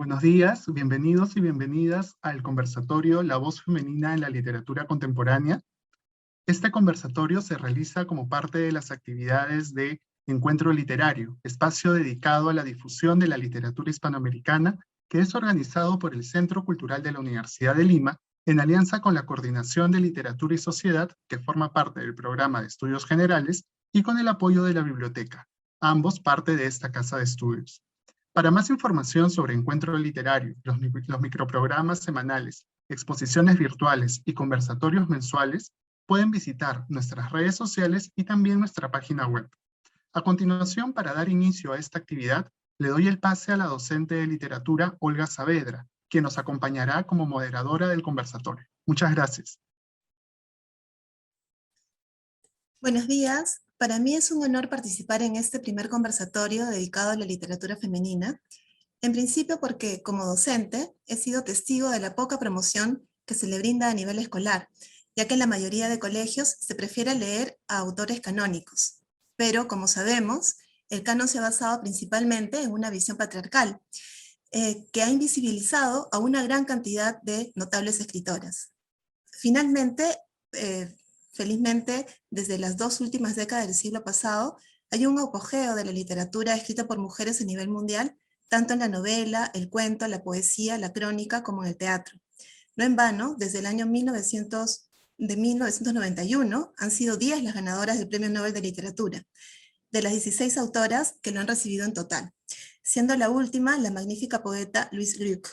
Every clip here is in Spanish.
Buenos días, bienvenidos y bienvenidas al conversatorio La voz femenina en la literatura contemporánea. Este conversatorio se realiza como parte de las actividades de Encuentro Literario, espacio dedicado a la difusión de la literatura hispanoamericana, que es organizado por el Centro Cultural de la Universidad de Lima, en alianza con la Coordinación de Literatura y Sociedad, que forma parte del programa de Estudios Generales, y con el apoyo de la biblioteca, ambos parte de esta casa de estudios. Para más información sobre Encuentro Literario, los microprogramas semanales, exposiciones virtuales y conversatorios mensuales, pueden visitar nuestras redes sociales y también nuestra página web. A continuación, para dar inicio a esta actividad, le doy el pase a la docente de literatura Olga Saavedra, quien nos acompañará como moderadora del conversatorio. Muchas gracias. Buenos días. Para mí es un honor participar en este primer conversatorio dedicado a la literatura femenina. En principio porque, como docente, he sido testigo de la poca promoción que se le brinda a nivel escolar, ya que en la mayoría de colegios se prefiere leer a autores canónicos. Pero, como sabemos, el canon se ha basado principalmente en una visión patriarcal, que ha invisibilizado a una gran cantidad de notables escritoras. Finalmente, felizmente, desde las 2 últimas décadas del siglo pasado, hay un apogeo de la literatura escrita por mujeres a nivel mundial, tanto en la novela, el cuento, la poesía, la crónica, como en el teatro. No en vano, desde el año 1991, han sido 10 las ganadoras del Premio Nobel de Literatura, de las 16 autoras que lo han recibido en total, siendo la última la magnífica poeta Louise Gluck.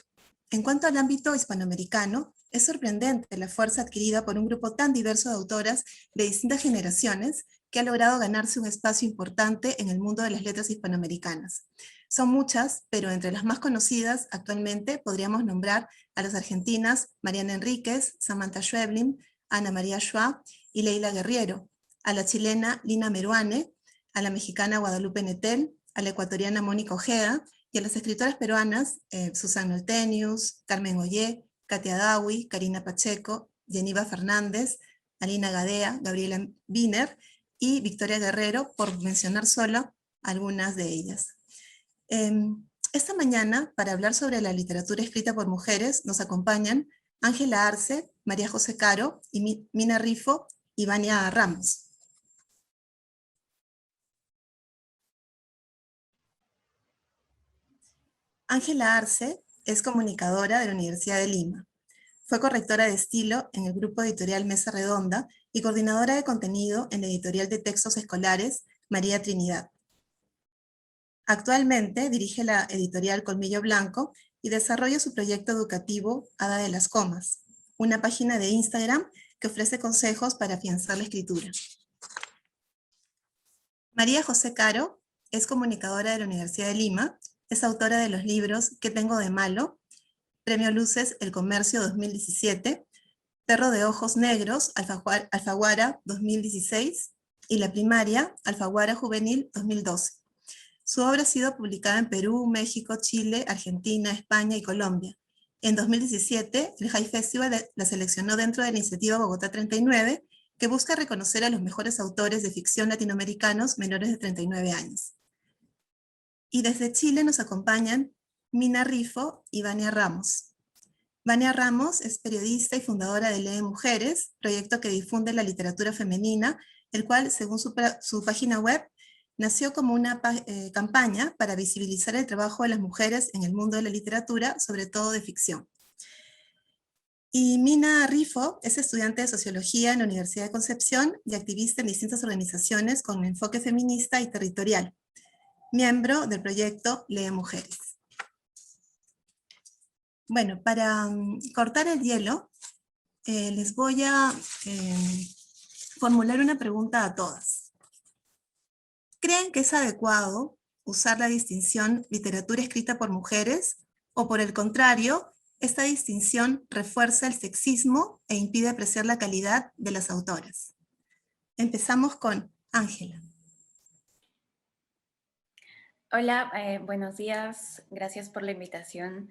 En cuanto al ámbito hispanoamericano, es sorprendente la fuerza adquirida por un grupo tan diverso de autoras de distintas generaciones que ha logrado ganarse un espacio importante en el mundo de las letras hispanoamericanas. Son muchas, pero entre las más conocidas actualmente podríamos nombrar a las argentinas Mariana Enríquez, Samantha Schweblin, Ana María Schwab y Leila Guerriero, a la chilena Lina Meruane, a la mexicana Guadalupe Nettel, a la ecuatoriana Mónica Ojeda, y a las escritoras peruanas Susana Oltenius, Carmen Ollé, Katia Dawi, Karina Pacheco, Yeniva Fernández, Alina Gadea, Gabriela Wiener y Victoria Guerrero, por mencionar solo algunas de ellas. Esta mañana, para hablar sobre la literatura escrita por mujeres, nos acompañan Ángela Arce, María José Caro, y Mina Rifo y Vania Ramos. Ángela Arce es comunicadora de la Universidad de Lima. Fue correctora de estilo en el grupo editorial Mesa Redonda y coordinadora de contenido en la editorial de textos escolares María Trinidad. Actualmente dirige la editorial Colmillo Blanco y desarrolla su proyecto educativo Hada de las Comas, una página de Instagram que ofrece consejos para afianzar la escritura. María José Caro es comunicadora de la Universidad de Lima, es autora de los libros ¿Qué tengo de malo?, Premio Luces El Comercio 2017, Perro de Ojos Negros, Alfaguara 2016, y La Primaria, Alfaguara Juvenil 2012. Su obra ha sido publicada en Perú, México, Chile, Argentina, España y Colombia. En 2017, el High Festival la seleccionó dentro de la iniciativa Bogotá 39, que busca reconocer a los mejores autores de ficción latinoamericanos menores de 39 años. Y desde Chile nos acompañan Mina Rifo y Vania Ramos. Vania Ramos es periodista y fundadora de Lee Mujeres, proyecto que difunde la literatura femenina, el cual, según su página web, nació como una campaña para visibilizar el trabajo de las mujeres en el mundo de la literatura, sobre todo de ficción. Y Mina Rifo es estudiante de Sociología en la Universidad de Concepción y activista en distintas organizaciones con enfoque feminista y territorial, miembro del proyecto Lee Mujeres. Bueno, para cortar el hielo, les voy a formular una pregunta a todas. ¿Creen que es adecuado usar la distinción literatura escrita por mujeres o, por el contrario, esta distinción refuerza el sexismo e impide apreciar la calidad de las autoras? Empezamos con Ángela. Hola, buenos días. Gracias por la invitación.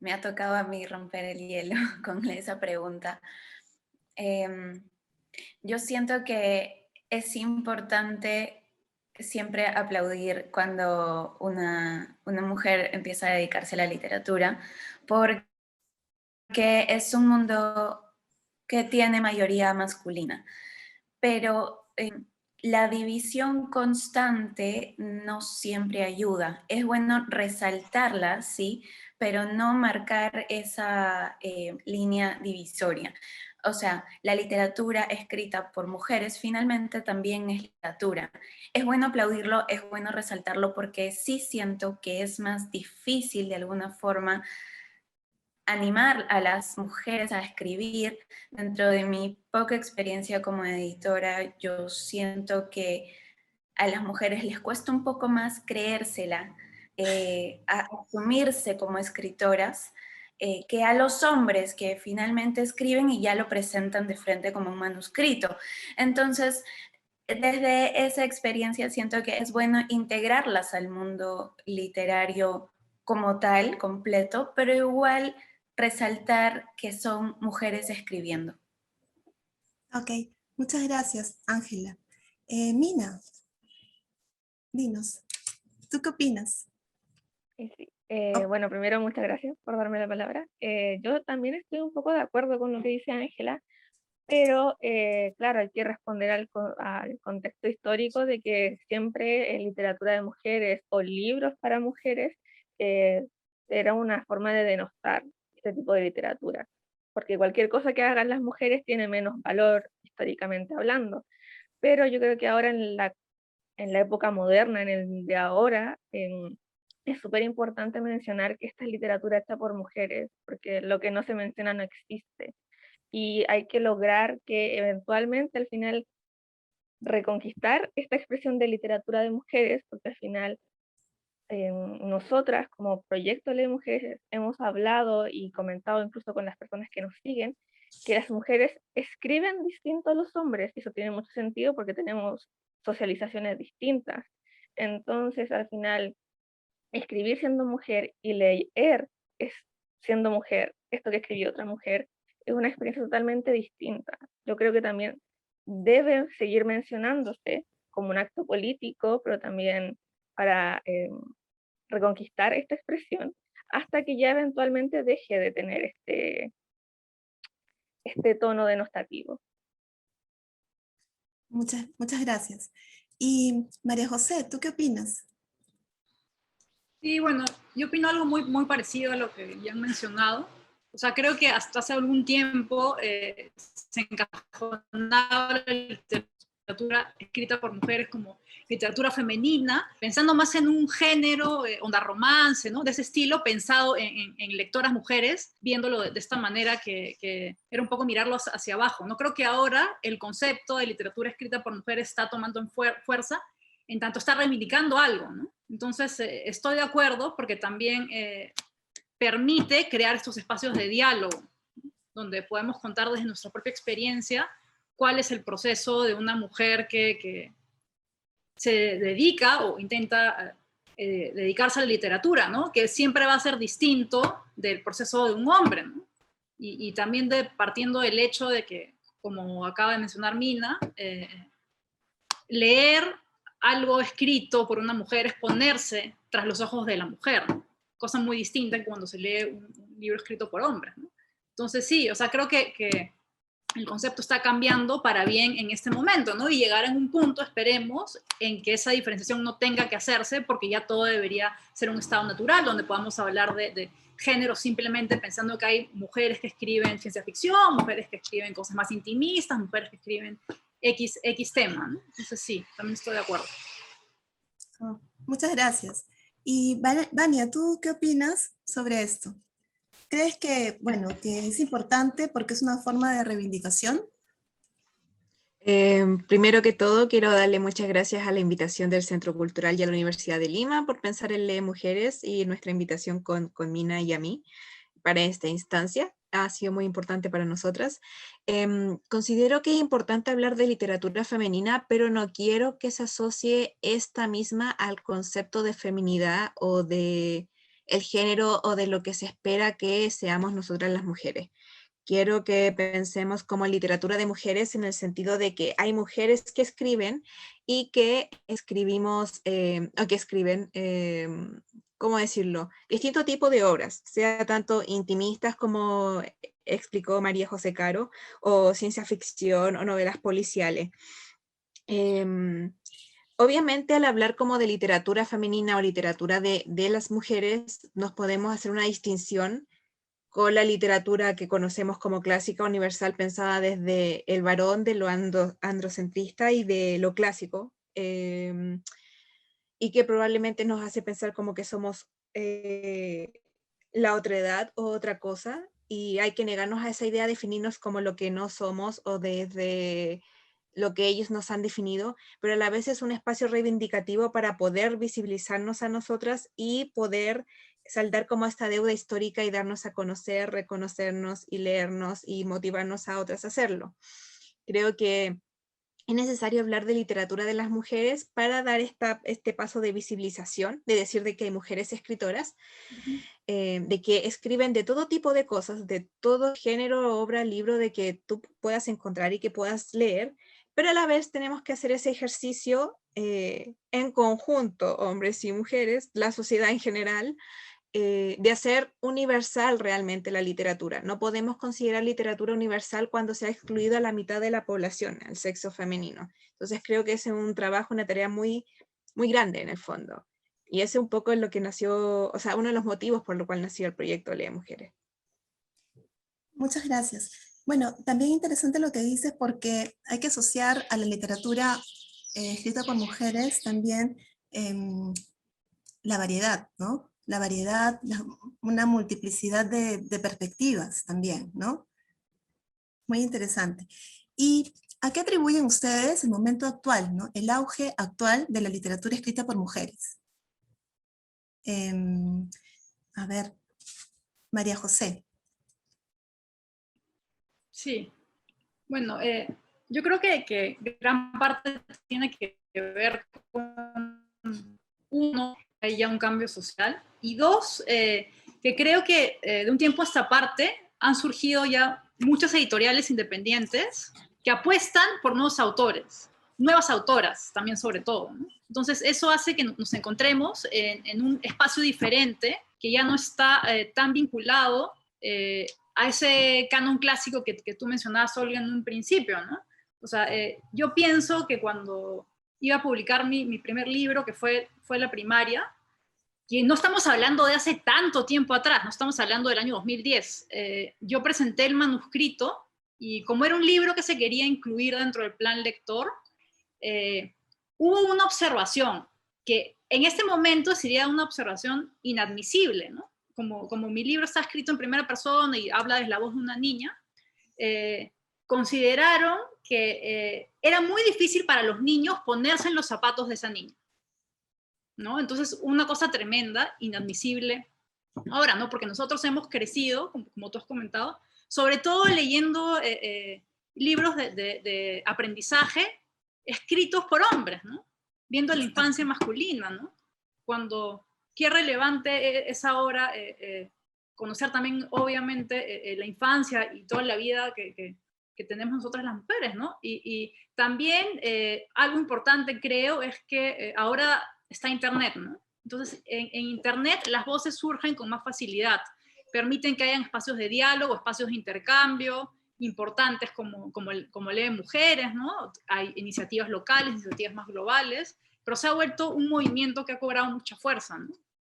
Me ha tocado a mí romper el hielo con esa pregunta. Yo siento que es importante siempre aplaudir cuando una mujer empieza a dedicarse a la literatura, porque es un mundo que tiene mayoría masculina, pero la división constante no siempre ayuda. Es bueno resaltarla, sí, pero no marcar esa línea divisoria. O sea, la literatura escrita por mujeres finalmente también es literatura. Es bueno aplaudirlo, es bueno resaltarlo porque sí siento que es más difícil de alguna forma animar a las mujeres a escribir. Dentro de mi poca experiencia como editora, yo siento que a las mujeres les cuesta un poco más creérsela, a asumirse como escritoras, que a los hombres que finalmente escriben y ya lo presentan de frente como un manuscrito. Entonces, desde esa experiencia siento que es bueno integrarlas al mundo literario como tal, completo, pero igual resaltar que son mujeres escribiendo. Ok, muchas gracias, Ángela. Mina, dinos, ¿tú qué opinas? Sí. Oh, Bueno, primero muchas gracias por darme la palabra. Yo también estoy un poco de acuerdo con lo que dice Ángela, pero claro, hay que responder al contexto histórico de que siempre en literatura de mujeres o libros para mujeres eh, era una forma de denostar este tipo de literatura, porque cualquier cosa que hagan las mujeres tiene menos valor históricamente hablando. Pero yo creo que ahora en la época moderna, en el de ahora, es súper importante mencionar que esta es literatura hecha por mujeres, porque lo que no se menciona no existe. Y hay que lograr que eventualmente al final reconquistar esta expresión de literatura de mujeres, porque al final nosotras como proyecto de mujeres hemos hablado y comentado incluso con las personas que nos siguen, que las mujeres escriben distinto a los hombres, y eso tiene mucho sentido porque tenemos socializaciones distintas. Entonces, al final, escribir siendo mujer y leer es siendo mujer, esto que escribió otra mujer, es una experiencia totalmente distinta. Yo creo que también debe seguir mencionándose como un acto político, pero también para reconquistar esta expresión, hasta que ya eventualmente deje de tener este tono denostativo. muchas gracias. Y María José, ¿tú qué opinas? Sí, bueno, yo opino algo muy parecido a lo que ya han mencionado. O sea, creo que hasta hace algún tiempo se encajonaba la literatura escrita por mujeres como literatura femenina, pensando más en un género, onda romance, ¿no? De ese estilo, pensado en lectoras mujeres, viéndolo de esta manera que era un poco mirarlo hacia abajo. No creo que ahora el concepto de literatura escrita por mujeres está tomando en fuerza, en tanto está reivindicando algo, ¿no? Entonces, estoy de acuerdo porque también permite crear estos espacios de diálogo, donde podemos contar desde nuestra propia experiencia cuál es el proceso de una mujer que se dedica o intenta dedicarse a la literatura, ¿no? Que siempre va a ser distinto del proceso de un hombre, ¿no? Y también partiendo del hecho de que, como acaba de mencionar Mina, leer algo escrito por una mujer es ponerse tras los ojos de la mujer, ¿no? Cosa muy distinta que cuando se lee un libro escrito por hombres, ¿no? Entonces sí, o sea, creo que el concepto está cambiando para bien en este momento, ¿no? Y llegar en un punto, esperemos, en que esa diferenciación no tenga que hacerse, porque ya todo debería ser un estado natural, donde podamos hablar de género simplemente pensando que hay mujeres que escriben ciencia ficción, mujeres que escriben cosas más intimistas, mujeres que escriben X tema, ¿no? Entonces sí, también estoy de acuerdo. Oh, muchas gracias. Y Vania, ¿tú qué opinas sobre esto? ¿Crees que, bueno, que es importante porque es una forma de reivindicación? Primero que todo, quiero darle muchas gracias a la invitación del Centro Cultural y a la Universidad de Lima por pensar en Lee Mujeres y nuestra invitación con Mina y a mí para esta instancia. Ha sido muy importante para nosotras. Considero que es importante hablar de literatura femenina, pero no quiero que se asocie esta misma al concepto de feminidad o de el género o de lo que se espera que seamos nosotras las mujeres. quiero que pensemos como literatura de mujeres en el sentido de que hay mujeres que escriben y que escribimos, o que escriben, ¿cómo decirlo? Distinto tipo de obras, sea tanto intimistas como explicó María José Caro, o ciencia ficción o novelas policiales. Obviamente al hablar como de literatura femenina o literatura de las mujeres, nos podemos hacer una distinción con la literatura que conocemos como clásica universal pensada desde el varón, de lo androcentrista y de lo clásico, y que probablemente nos hace pensar como que somos la otra edad o otra cosa, y hay que negarnos a esa idea, definirnos como lo que no somos o desde lo que ellos nos han definido, pero a la vez es un espacio reivindicativo para poder visibilizarnos a nosotras y poder saldar como esta deuda histórica y darnos a conocer, reconocernos y leernos y motivarnos a otras a hacerlo. Creo que es necesario hablar de literatura de las mujeres para dar este paso de visibilización, de decir de que hay mujeres escritoras, de que escriben de todo tipo de cosas, de todo género, obra, libro, de que tú puedas encontrar y que puedas leer, pero a la vez tenemos que hacer ese ejercicio en conjunto, hombres y mujeres, la sociedad en general, de hacer universal realmente la literatura. No podemos considerar literatura universal cuando se ha excluido a la mitad de la población, al sexo femenino. Entonces creo que es un trabajo, una tarea muy, muy grande en el fondo. Y ese es un poco lo que nació, o sea, uno de los motivos por lo cual nació el proyecto Lee Mujeres. Muchas gracias. Bueno, también interesante lo que dices porque hay que asociar a la literatura escrita por mujeres también la variedad, ¿no? La variedad, una multiplicidad de perspectivas también, ¿no? Muy interesante. ¿Y a qué atribuyen ustedes el momento actual, ¿no? El auge actual de la literatura escrita por mujeres? A ver, María José. Sí, bueno, yo creo que gran parte tiene que ver con, uno, hay ya un cambio social, y dos, que creo que de un tiempo a esta parte han surgido ya muchas editoriales independientes que apuestan por nuevos autores, nuevas autoras también sobre todo, ¿no? Entonces eso hace que nos encontremos en un espacio diferente que ya no está tan vinculado a ese canon clásico que tú mencionabas, Olga, en un principio, ¿no? O sea, yo pienso que cuando iba a publicar mi primer libro, que fue la primaria, y no estamos hablando de hace tanto tiempo atrás, no estamos hablando del año 2010. Yo presenté el manuscrito y como era un libro que se quería incluir dentro del plan lector, hubo una observación que en este momento sería una observación inadmisible, ¿no? Como mi libro está escrito en primera persona y habla desde la voz de una niña, consideraron que era muy difícil para los niños ponerse en los zapatos de esa niña, ¿no? Entonces, una cosa tremenda, inadmisible. Ahora, ¿no? Porque nosotros hemos crecido, como tú has comentado, sobre todo leyendo libros de aprendizaje escritos por hombres, ¿no? Viendo la infancia masculina, ¿no? Cuando, qué relevante es ahora conocer también, obviamente, la infancia y toda la vida que tenemos nosotras las mujeres, ¿no? Y también algo importante creo es que ahora está Internet, ¿no? Entonces, en Internet las voces surgen con más facilidad, permiten que hayan espacios de diálogo, espacios de intercambio importantes como Lee Mujeres, ¿no? Hay iniciativas locales, iniciativas más globales, pero se ha vuelto un movimiento que ha cobrado mucha fuerza, ¿no?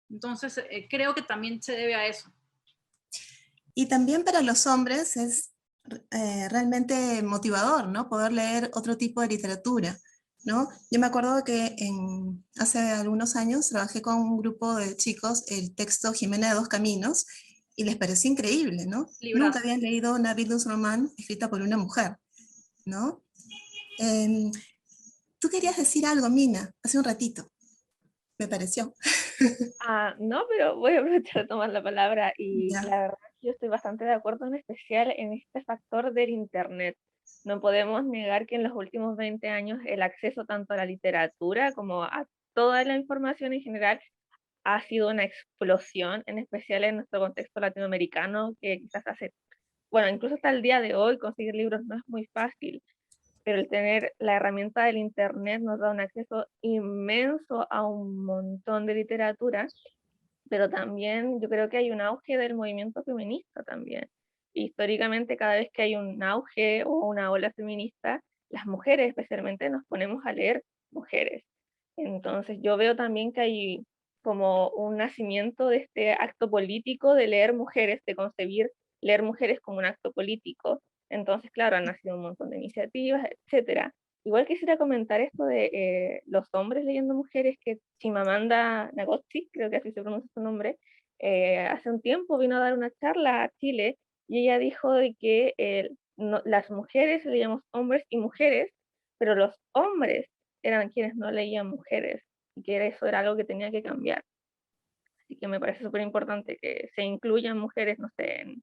Entonces, creo que también se debe a eso. Y también para los hombres es realmente motivador, ¿no? Poder leer otro tipo de literatura, ¿no? Yo me acuerdo que hace algunos años trabajé con un grupo de chicos el texto Jimena de dos Caminos y les pareció increíble, ¿no? Librazo. Nunca habían leído una Bildungsroman escrita por una mujer, ¿no? Tú querías decir algo, Mina, hace un ratito, me pareció. No, pero voy a aprovechar de tomar la palabra y Ya. la verdad yo estoy bastante de acuerdo, en especial en este factor del Internet. No podemos negar que en los últimos 20 años el acceso tanto a la literatura como a toda la información en general ha sido una explosión, en especial en nuestro contexto latinoamericano, que quizás hace bueno, incluso hasta el día de hoy conseguir libros no es muy fácil, pero el tener la herramienta del Internet nos da un acceso inmenso a un montón de literatura, pero también yo creo que hay un auge del movimiento feminista también. Históricamente, cada vez que hay un auge o una ola feminista, las mujeres especialmente nos ponemos a leer mujeres. Entonces yo veo también que hay como un nacimiento de este acto político de leer mujeres, de concebir leer mujeres como un acto político. Entonces, claro, han nacido un montón de iniciativas, etcétera. Igual quisiera comentar esto de los hombres leyendo mujeres, que Chimamanda Ngozi, creo que así se pronuncia su nombre, hace un tiempo vino a dar una charla a Chile y ella dijo de que las mujeres leíamos hombres y mujeres, pero los hombres eran quienes no leían mujeres y que eso era algo que tenía que cambiar. Así que me parece súper importante que se incluyan mujeres, no sé,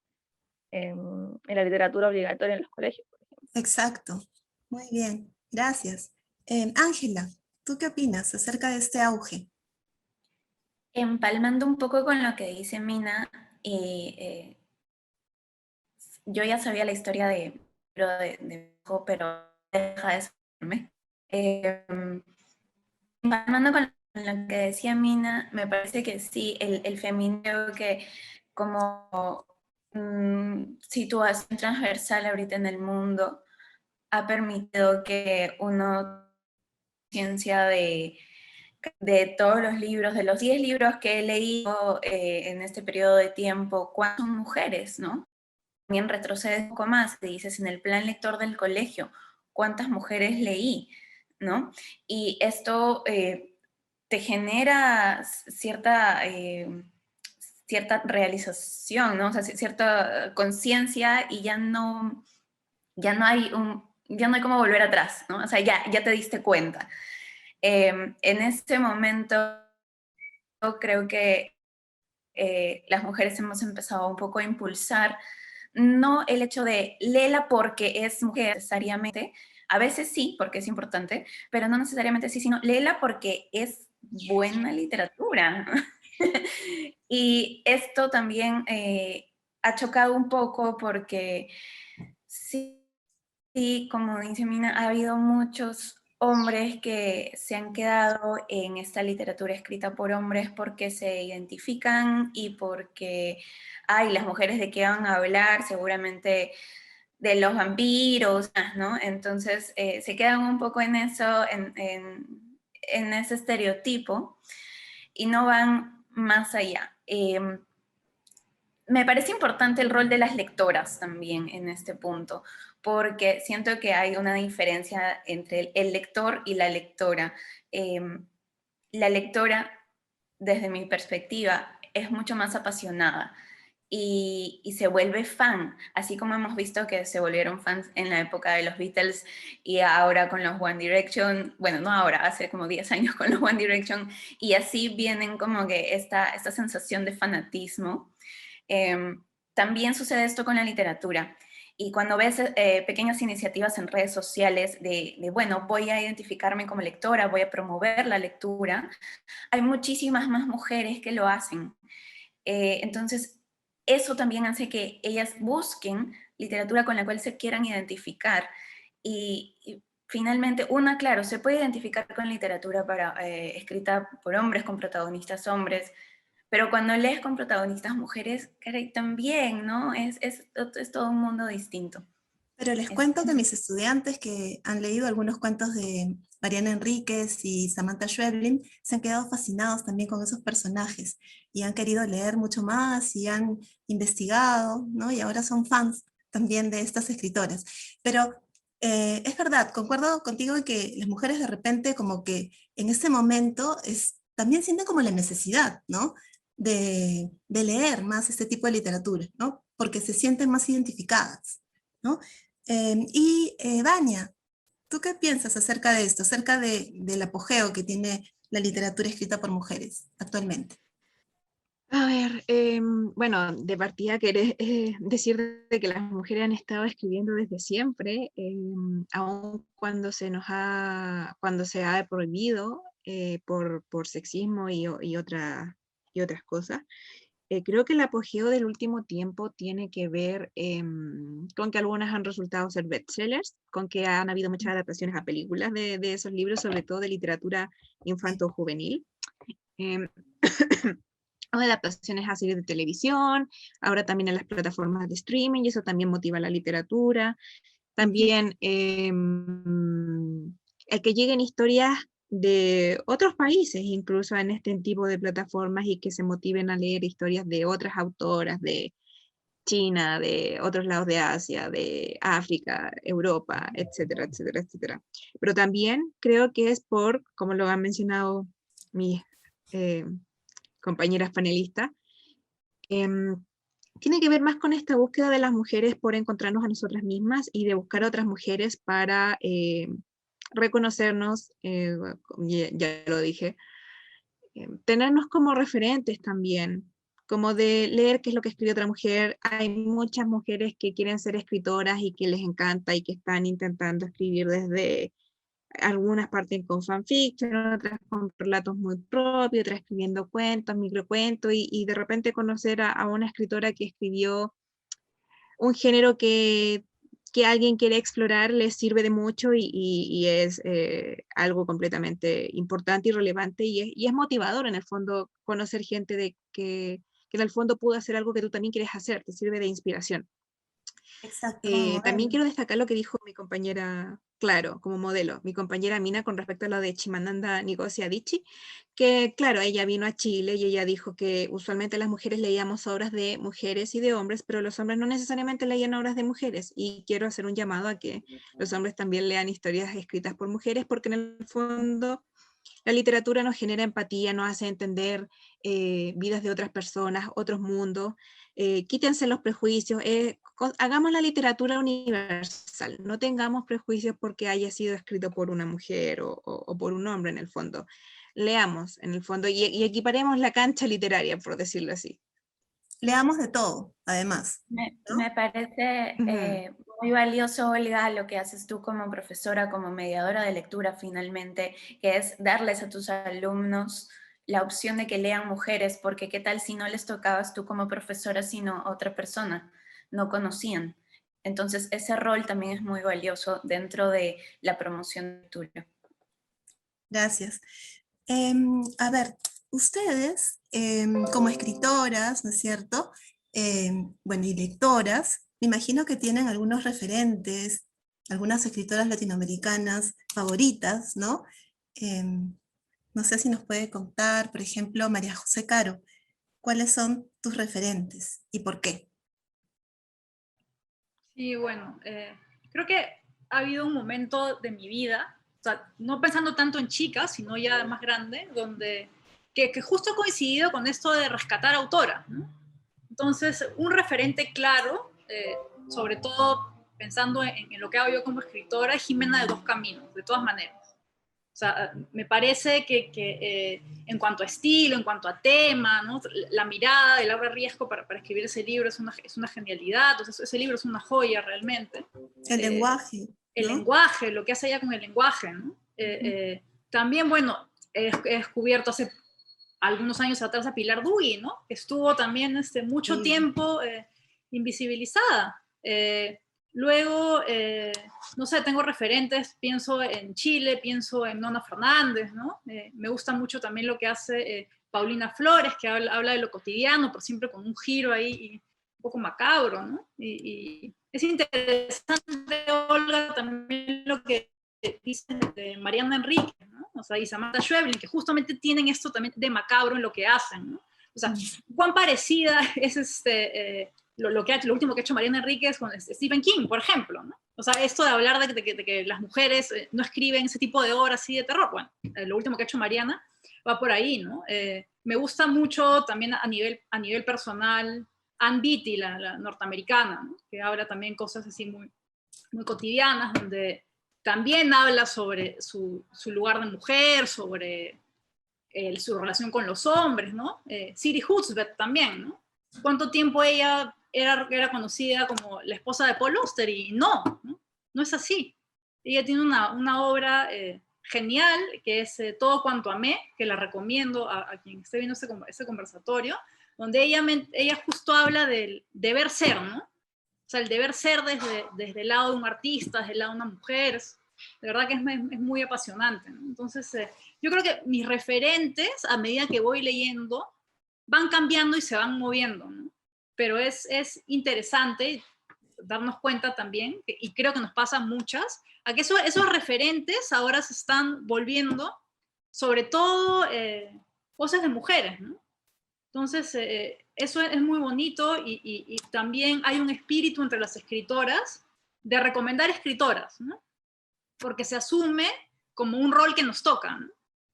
en la literatura obligatoria en los colegios, por ejemplo. Exacto. Muy bien. Gracias. Ángela, ¿tú qué opinas acerca de este auge? Empalmando un poco con lo que dice Mina, yo ya sabía la historia de Ojo, pero deja de sorprenderme. Empalmando con lo que decía Mina, me parece que sí, el feminismo que como situación transversal ahorita en el mundo ha permitido que uno ciencia de todos los libros, de los 10 libros que he leído en este periodo de tiempo, ¿cuántas son mujeres, no? También retrocedes un poco más, te dices en el plan lector del colegio, ¿cuántas mujeres leí, no? Y esto te genera cierta realización, ¿no? O sea, cierta conciencia y ya no hay cómo volver atrás, ¿no? O sea, ya te diste cuenta. En este momento creo que las mujeres hemos empezado un poco a impulsar, no el hecho de léela porque es mujer necesariamente, a veces sí, porque es importante, pero no necesariamente sí, sino léela porque es buena literatura. Y esto también ha chocado un poco porque sí, como dice Mina, ha habido muchos hombres que se han quedado en esta literatura escrita por hombres porque se identifican y porque, ay, las mujeres de qué van a hablar, seguramente de los vampiros, ¿no? Entonces se quedan un poco en eso, en ese estereotipo y no van más allá. Me parece importante el rol de las lectoras también en este punto, porque siento que hay una diferencia entre el lector y la lectora. La lectora, desde mi perspectiva, es mucho más apasionada y se vuelve fan, así como hemos visto que se volvieron fans en la época de los Beatles y ahora con los One Direction, bueno, no ahora, hace como 10 años con los One Direction, y así vienen como que esta sensación de fanatismo. También sucede esto con la literatura. Y cuando ves pequeñas iniciativas en redes sociales bueno, voy a identificarme como lectora, voy a promover la lectura, hay muchísimas más mujeres que lo hacen. Entonces, eso también hace que ellas busquen literatura con la cual se quieran identificar. Y finalmente, claro, se puede identificar con literatura escrita por hombres, con protagonistas hombres, pero cuando lees con protagonistas mujeres, caray, también, ¿no? Es todo un mundo distinto. Pero les cuento que mis estudiantes que han leído algunos cuentos de Mariana Enríquez y Samantha Schweblin se han quedado fascinados también con esos personajes y han querido leer mucho más y han investigado, ¿no? Y ahora son fans también de estas escritoras. Pero es verdad, concuerdo contigo en que las mujeres de repente como que en ese momento también sienten como la necesidad, ¿no? De leer más este tipo de literatura, ¿no? Porque se sienten más identificadas, ¿no? Vania, ¿tú qué piensas acerca de esto, acerca del apogeo que tiene la literatura escrita por mujeres actualmente? A ver, bueno, de partida querés decir de que las mujeres han estado escribiendo desde siempre, aun cuando cuando se ha prohibido por sexismo y otras cosas. Creo que el apogeo del último tiempo tiene que ver con que algunas han resultado ser bestsellers, con que han habido muchas adaptaciones a películas de esos libros, sobre todo de literatura infanto-juvenil. Em, o de adaptaciones a series de televisión, ahora también en las plataformas de streaming, y eso también motiva la literatura. También el que lleguen historias de otros países, incluso en este tipo de plataformas, y que se motiven a leer historias de otras autoras, de China, de otros lados de Asia, de África, Europa, etcétera, etcétera, etcétera. Pero también creo que es por, como lo han mencionado mis compañeras panelistas, tiene que ver más con esta búsqueda de las mujeres por encontrarnos a nosotras mismas y de buscar a otras mujeres para reconocernos, ya lo dije, tenernos como referentes también, como de leer qué es lo que escribe otra mujer. Hay muchas mujeres que quieren ser escritoras y que les encanta y que están intentando escribir desde algunas parten con fanfiction, otras con relatos muy propios, otras escribiendo cuentos, microcuentos, y de repente conocer a una escritora que escribió un género que alguien quiere explorar les sirve de mucho y es algo completamente importante y relevante, y es motivador en el fondo conocer gente que en el fondo pudo hacer algo que tú también quieres hacer, te sirve de inspiración. Exacto, como También modelo. quiero destacar lo que dijo mi compañera, claro, como modelo, mi compañera Mina con respecto a lo de Chimamanda Ngozi Adichie, que claro, ella vino a Chile y ella dijo que usualmente las mujeres leíamos obras de mujeres y de hombres, pero los hombres no necesariamente leían obras de mujeres, y quiero hacer un llamado a que los hombres también lean historias escritas por mujeres, porque en el fondo la literatura nos genera empatía, nos hace entender vidas de otras personas, otros mundos. Quítense los prejuicios, hagamos la literatura universal, no tengamos prejuicios porque haya sido escrito por una mujer o por un hombre en el fondo. Leamos en el fondo y equiparemos la cancha literaria, por decirlo así. Leamos de todo, además. ¿no? Me parece muy valioso, Olga, lo que haces tú como profesora, como mediadora de lectura finalmente, que es darles a tus alumnos la opción de que lean mujeres, porque qué tal si no les tocabas tú como profesora, sino otra persona, no conocían. Entonces ese rol también es muy valioso dentro de la promoción de lectura. Gracias. A ver, ustedes como escritoras, ¿no es cierto? Bueno, y lectoras, me imagino que tienen algunos referentes, algunas escritoras latinoamericanas favoritas, ¿no? No sé si nos puede contar, por ejemplo, María José Caro, ¿cuáles son tus referentes y por qué? Sí, bueno, creo que ha habido un momento de mi vida, o sea, no pensando tanto en chicas, sino ya más grande, donde que justo ha coincidido con esto de rescatar autora, ¿no? Entonces, un referente claro, sobre todo pensando en lo que hago yo como escritora, es Jimena de Dos Caminos, de todas maneras. O sea, me parece que en cuanto a estilo, en cuanto a tema, ¿no? La mirada de Laura Riesco para escribir ese libro es una genialidad. Entonces, ese libro es una joya realmente. El lenguaje. El ¿no? lenguaje, lo que hace ella con el lenguaje, ¿no? También, bueno, he descubierto hace algunos años atrás a Pilar Dugui, ¿no? Que estuvo también mucho Sí. tiempo invisibilizada. Luego, no sé, tengo referentes, pienso en Chile, pienso en Nona Fernández, ¿no? Me gusta mucho también lo que hace Paulina Flores, que habla de lo cotidiano, pero siempre con un giro ahí un poco macabro, ¿no? Y es interesante, Olga, también lo que dice de Mariana Enríquez, ¿no? O sea, y Samantha Schweblin, que justamente tienen esto también de macabro en lo que hacen, ¿no? O sea, cuán parecida es lo último que ha hecho Mariana Enríquez con Stephen King, por ejemplo, ¿no? O sea, esto de hablar de que las mujeres no escriben ese tipo de obras así de terror, bueno, lo último que ha hecho Mariana va por ahí, ¿no? Me gusta mucho también a nivel personal Ann Beattie, la norteamericana, ¿no? Que habla también cosas así muy, muy cotidianas, donde también habla sobre su lugar de mujer, sobre su relación con los hombres, ¿no? Siri Husbeth también, ¿no? ¿Cuánto tiempo ella era conocida como la esposa de Paul Auster? Y no es así. Ella tiene una obra genial, que es Todo cuanto amé, que la recomiendo a quien esté viendo este conversatorio, donde ella justo habla del deber ser, ¿no? O sea, el deber ser desde el lado de un artista, desde el lado de una mujer, de verdad que es muy apasionante, ¿no? Entonces, yo creo que mis referentes, a medida que voy leyendo, van cambiando y se van moviendo, ¿no? Pero es interesante darnos cuenta también, y creo que nos pasa muchas, a que esos referentes ahora se están volviendo, sobre todo, cosas de mujeres, ¿no? Entonces, eso es muy bonito y también hay un espíritu entre las escritoras de recomendar escritoras, ¿no? Porque se asume como un rol que nos toca, ¿no?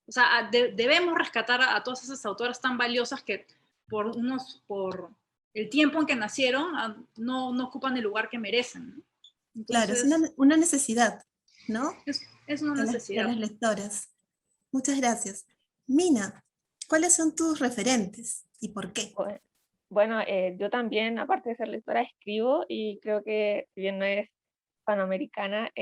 O sea, debemos rescatar a todas esas autoras tan valiosas que por el tiempo en que nacieron no ocupan el lugar que merecen, ¿no? Claro, es Entonces, una necesidad, ¿no? es una De necesidad. las lectoras. Muchas gracias. Mina, ¿cuáles son tus referentes y por qué? Bueno, yo también, aparte de ser lectora, escribo y creo que, si bien no es panamericana,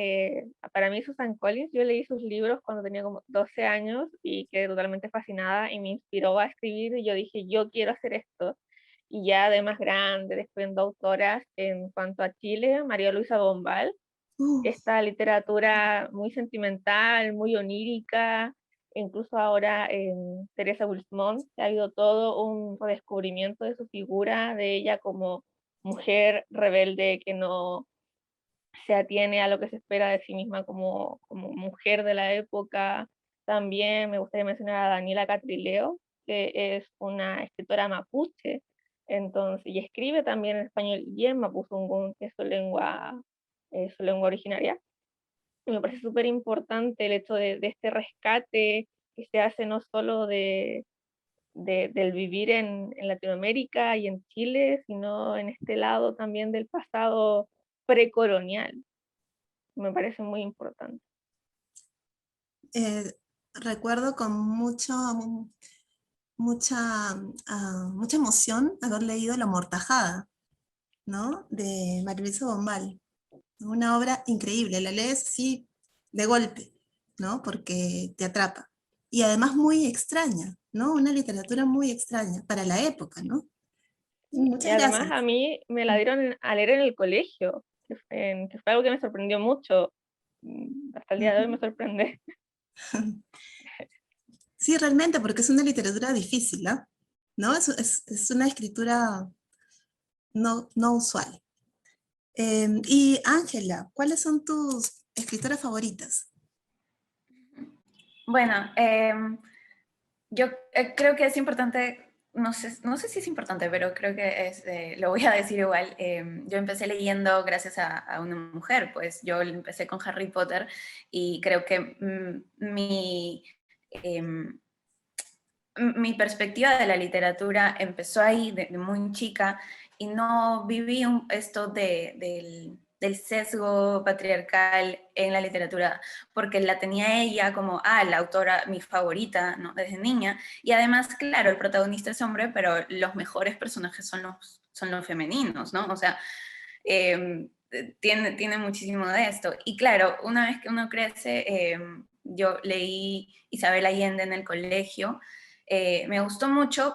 para mí Susan Collins, yo leí sus libros cuando tenía como 12 años y quedé totalmente fascinada y me inspiró a escribir y yo dije, yo quiero hacer esto. Y ya de más grande, descubriendo autoras en cuanto a Chile, María Luisa Bombal, esta literatura muy sentimental, muy onírica, incluso ahora en Teresa Wilsmont ha habido todo un redescubrimiento de su figura, de ella como mujer rebelde que no se atiene a lo que se espera de sí misma como mujer de la época. También me gustaría mencionar a Daniela Catrileo, que es una escritora mapuche, entonces, y escribe también en español y en mapuzungún, que es su lengua originaria. Y me parece súper importante el hecho de este rescate que se hace no solo del vivir en Latinoamérica y en Chile, sino en este lado también del pasado precolonial. Me parece muy importante. Recuerdo con mucha emoción haber leído La Mortajada, ¿no? De María Luisa Bombal. Una obra increíble, la lees así de golpe, ¿no? Porque te atrapa. Y además muy extraña, ¿no? Una literatura muy extraña para la época, ¿no? Y Muchas además gracias. a mí me la dieron a leer en el colegio, que fue algo que me sorprendió mucho. Hasta el día de hoy me sorprende. Sí, realmente, porque es una literatura difícil, ¿no? Es una escritura no usual. Y Ángela, ¿cuáles son tus escritoras favoritas? Bueno, yo creo que es importante, no sé si es importante, pero creo que lo voy a decir igual. Yo empecé leyendo gracias a una mujer, pues yo empecé con Harry Potter y creo que mi perspectiva de la literatura empezó ahí de muy chica y no viví esto del sesgo patriarcal en la literatura, porque la tenía ella como, la autora, mi favorita, ¿no? Desde niña, y además, claro, el protagonista es hombre, pero los mejores personajes son los femeninos, ¿no? O sea, tiene muchísimo de esto. Y claro, una vez que uno crece, yo leí Isabel Allende en el colegio, me gustó mucho.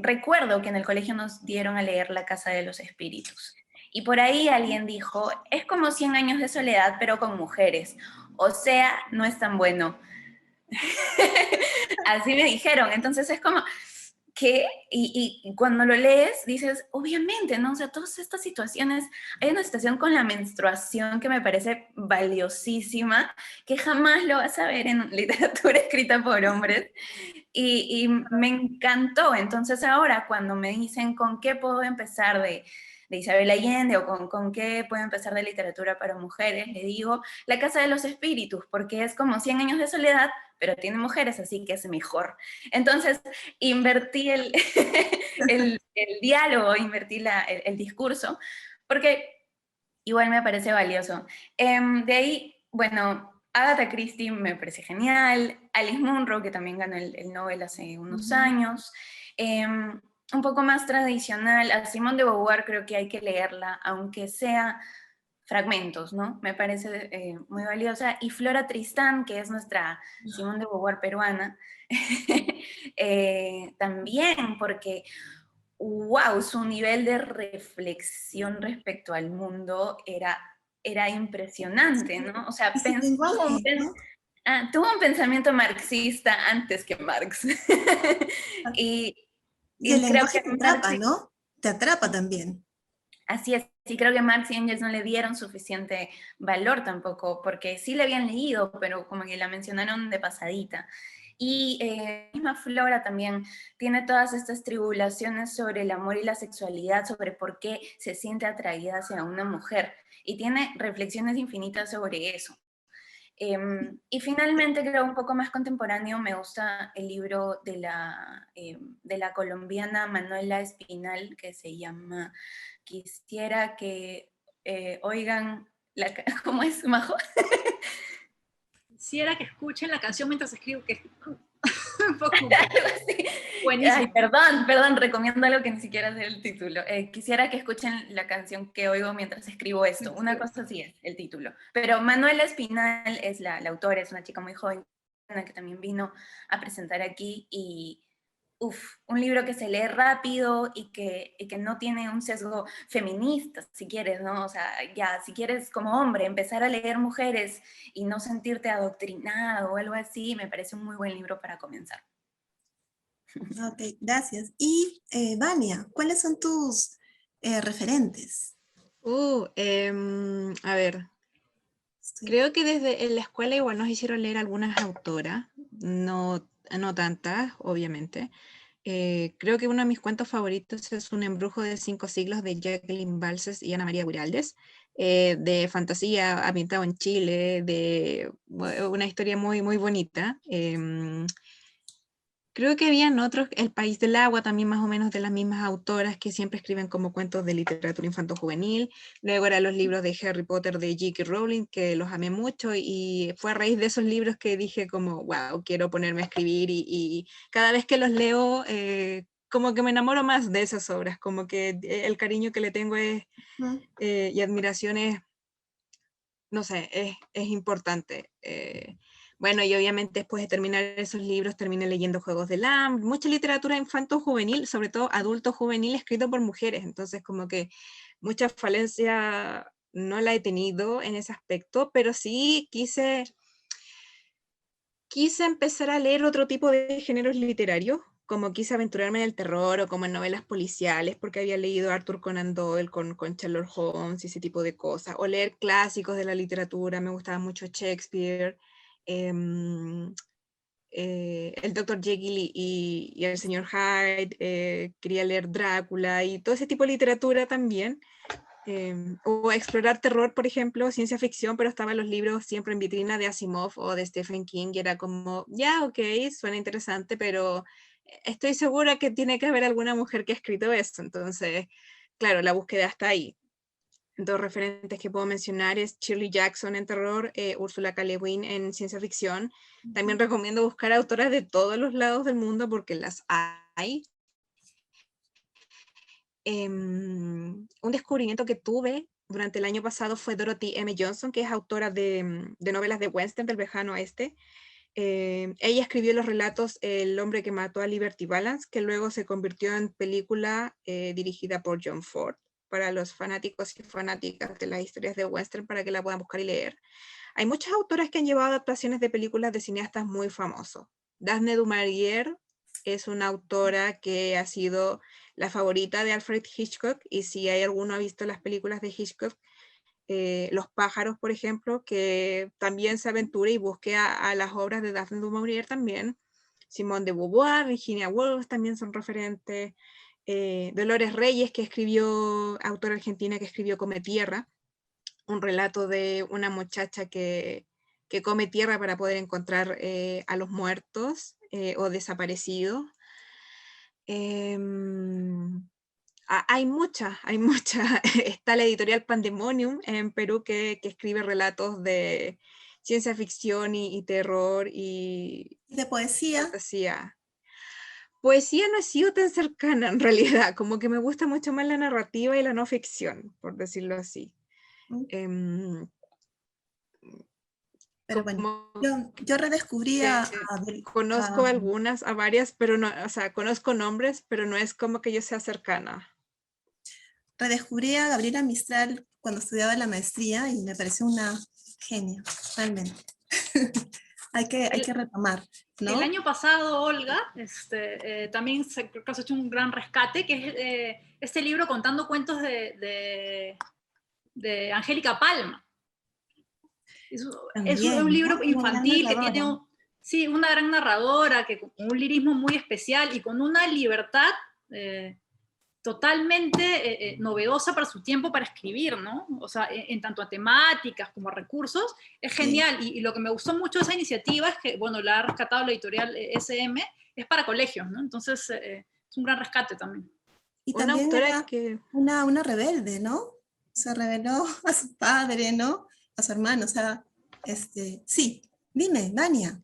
Recuerdo que en el colegio nos dieron a leer La Casa de los Espíritus. Y por ahí alguien dijo, es como 100 años de soledad, pero con mujeres. O sea, no es tan bueno. Así me dijeron. Entonces es como, ¿qué? Y cuando lo lees, dices, obviamente, ¿no? O sea, todas estas situaciones, hay una situación con la menstruación que me parece valiosísima, que jamás lo vas a ver en literatura escrita por hombres, y me encantó. Entonces ahora cuando me dicen con qué puedo empezar de Isabel Allende o con qué puedo empezar de literatura para mujeres, le digo La Casa de los Espíritus, porque es como 100 años de soledad, pero tiene mujeres, así que es mejor. Entonces, invertí el diálogo, invertí el discurso, porque igual me parece valioso. De ahí, bueno, Agatha Christie me parece genial, Alice Munro, que también ganó el Nobel hace unos años, un poco más tradicional, a Simone de Beauvoir creo que hay que leerla, aunque sea fragmentos, ¿no? Me parece muy valiosa. Y Flora Tristán, que es nuestra Simone de Beauvoir peruana, también, porque, wow, su nivel de reflexión respecto al mundo era impresionante, ¿no? O sea, Y su lenguaje, ¿no? tuvo un pensamiento marxista antes que Marx. y, Y el y creo que lenguaje te Marx, atrapa, ¿no? Te atrapa también. así es, y creo que Marx y Engels no le dieron suficiente valor tampoco, porque sí le habían leído, pero como que la mencionaron de pasadita. Y la misma Flora también tiene todas estas tribulaciones sobre el amor y la sexualidad, sobre por qué se siente atraída hacia una mujer. Y tiene reflexiones infinitas sobre eso. Y finalmente, creo un poco más contemporáneo, me gusta el libro de la colombiana Manuela Espinal, que se llama Quisiera que oigan, ¿cómo es, Majo? Quisiera que escuchen la canción mientras escribo, que es un poco Sí. buenísimo. Ay, perdón, recomiendo algo que ni siquiera sé el título. Quisiera que escuchen la canción que oigo mientras escribo esto. Una cosa así es el título. Pero Manuela Espinal es la autora, es una chica muy joven que también vino a presentar aquí y un libro que se lee rápido y que no tiene un sesgo feminista, si quieres, ¿no? O sea, ya, si quieres como hombre empezar a leer mujeres y no sentirte adoctrinado o algo así, me parece un muy buen libro para comenzar. Ok, gracias. Y Vania, ¿cuáles son tus referentes? A ver, Sí. creo que desde en la escuela igual nos hicieron leer algunas autoras, no tantas, obviamente. Creo que uno de mis cuentos favoritos es Un embrujo de 5 siglos de Jacqueline Balses y Ana María Guiraldes, de fantasía, ambientado en Chile, de una historia muy, muy bonita. Creo que habían otros, El País del Agua, también más o menos de las mismas autoras que siempre escriben como cuentos de literatura infanto-juvenil. Luego eran los libros de Harry Potter de J.K. Rowling, que los amé mucho, y fue a raíz de esos libros que dije como, wow, quiero ponerme a escribir, y cada vez que los leo, como que me enamoro más de esas obras, como que el cariño que le tengo y admiración es, no sé, es importante. Bueno, y obviamente después de terminar esos libros terminé leyendo Juegos del Hambre, mucha literatura infanto-juvenil, sobre todo adulto-juvenil, escrito por mujeres, entonces como que mucha falencia no la he tenido en ese aspecto, pero sí quise empezar a leer otro tipo de géneros literarios, como quise aventurarme en el terror o como en novelas policiales, porque había leído Arthur Conan Doyle con Sherlock Holmes y ese tipo de cosas, o leer clásicos de la literatura, me gustaba mucho Shakespeare, el Dr. Jekyll y el señor Hyde, quería leer Drácula y todo ese tipo de literatura también. O explorar terror, por ejemplo, ciencia ficción, pero estaban los libros siempre en vitrina de Asimov o de Stephen King, y era como, ya, ok, suena interesante, pero estoy segura que tiene que haber alguna mujer que ha escrito eso, entonces, claro, la búsqueda está ahí. Dos referentes que puedo mencionar es Shirley Jackson en terror, Ursula K. Le Guin en ciencia ficción. También recomiendo buscar autoras de todos los lados del mundo porque las hay. Un descubrimiento que tuve durante el año pasado fue Dorothy M. Johnson, que es autora de novelas de western del lejano oeste. Ella escribió los relatos El hombre que mató a Liberty Balance, que luego se convirtió en película dirigida por John Ford, para los fanáticos y fanáticas de las historias de western, para que la puedan buscar y leer. Hay muchas autoras que han llevado adaptaciones de películas de cineastas muy famosos. Daphne du Maurier es una autora que ha sido la favorita de Alfred Hitchcock, y si hay alguno ha visto las películas de Hitchcock, Los pájaros, por ejemplo, que también se aventura y busque a las obras de Daphne du Maurier también. Simone de Beauvoir, Virginia Woolf también son referentes. Dolores Reyes, que escribió, autora argentina que escribió Come Tierra, un relato de una muchacha que come tierra para poder encontrar a los muertos o desaparecidos. Hay muchas. Está la editorial Pandemonium en Perú que escribe relatos de ciencia ficción y terror y ¿De poesía? fantasía. Poesía no he sido tan cercana en realidad, como que me gusta mucho más la narrativa y la no ficción, por decirlo así. Pero bueno, como yo redescubrí conozco algunas, a varias, pero no, o sea, conozco nombres, pero no es como que yo sea cercana. redescubrí a Gabriela Mistral cuando estudiaba la maestría y me pareció una genia, realmente. hay que retomar, ¿no? El año pasado, Olga, también creo que has hecho un gran rescate, que es este libro Contando Cuentos de Angélica Palma. Es un libro, ¿no?, infantil que tiene sí, una gran narradora, que con un lirismo muy especial y con una libertad totalmente novedosa para su tiempo para escribir, ¿no? O sea, en tanto a temáticas como a recursos, es genial. Y lo que me gustó mucho de esa iniciativa es que, bueno, la ha rescatado la editorial SM, es para colegios, ¿no? Entonces, es un gran rescate también. Y también era una rebelde, ¿no? Se rebeló a su padre, ¿no? A su hermano, o sea, sí, dime, Vania.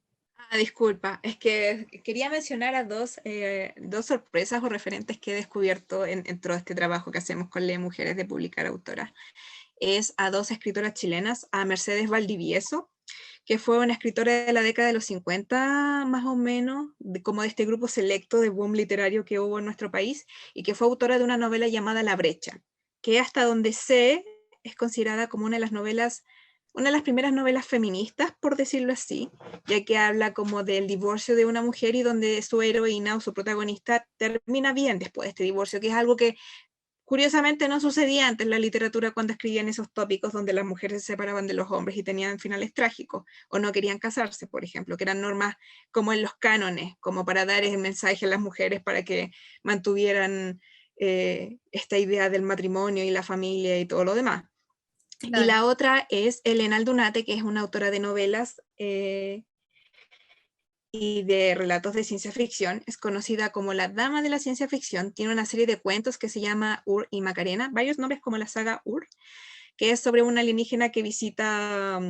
Disculpa, es que quería mencionar a dos sorpresas o referentes que he descubierto en todo este trabajo que hacemos con las mujeres de publicar autoras. Es a dos escritoras chilenas, a Mercedes Valdivieso, que fue una escritora de la década de los 50, más o menos, como de este grupo selecto de boom literario que hubo en nuestro país, y que fue autora de una novela llamada La Brecha, que hasta donde sé es considerada como una de las primeras novelas feministas, por decirlo así, ya que habla como del divorcio de una mujer y donde su heroína o su protagonista termina bien después de este divorcio, que es algo que curiosamente no sucedía antes en la literatura cuando escribían esos tópicos donde las mujeres se separaban de los hombres y tenían finales trágicos, o no querían casarse, por ejemplo, que eran normas como en los cánones, como para dar el mensaje a las mujeres para que mantuvieran esta idea del matrimonio y la familia y todo lo demás. Claro. Y la otra es Elena Aldunate, que es una autora de novelas y de relatos de ciencia ficción. Es conocida como la Dama de la Ciencia Ficción. Tiene una serie de cuentos que se llama Ur y Macarena, varios nombres como la saga Ur, que es sobre una alienígena que visita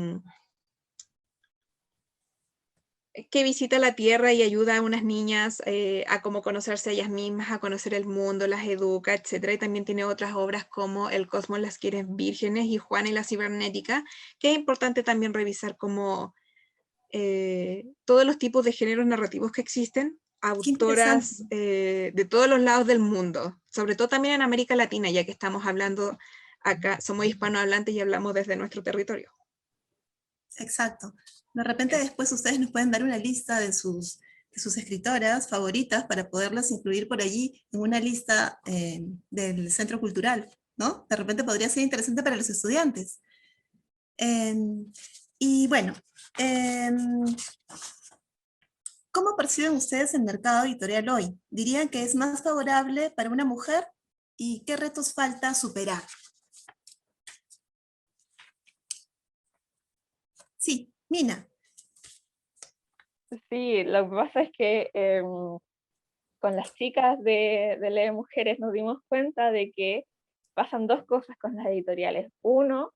la Tierra y ayuda a unas niñas a como conocerse a ellas mismas, a conocer el mundo, las educa, etc. Y también tiene otras obras como El Cosmos las quiere vírgenes y Juana y la cibernética, que es importante también revisar como todos los tipos de géneros narrativos que existen, autoras de todos los lados del mundo, sobre todo también en América Latina, ya que estamos hablando acá, somos hispanohablantes y hablamos desde nuestro territorio. Exacto. De repente después ustedes nos pueden dar una lista de sus escritoras favoritas para poderlas incluir por allí en una lista del Centro Cultural, ¿no? De repente podría ser interesante para los estudiantes. Y bueno, ¿cómo perciben ustedes el mercado editorial hoy? ¿Dirían que es más favorable para una mujer? ¿Y qué retos falta superar? Sí, Mina. Sí, lo que pasa es que con las chicas de Lee Mujeres nos dimos cuenta de que pasan dos cosas con las editoriales. Uno,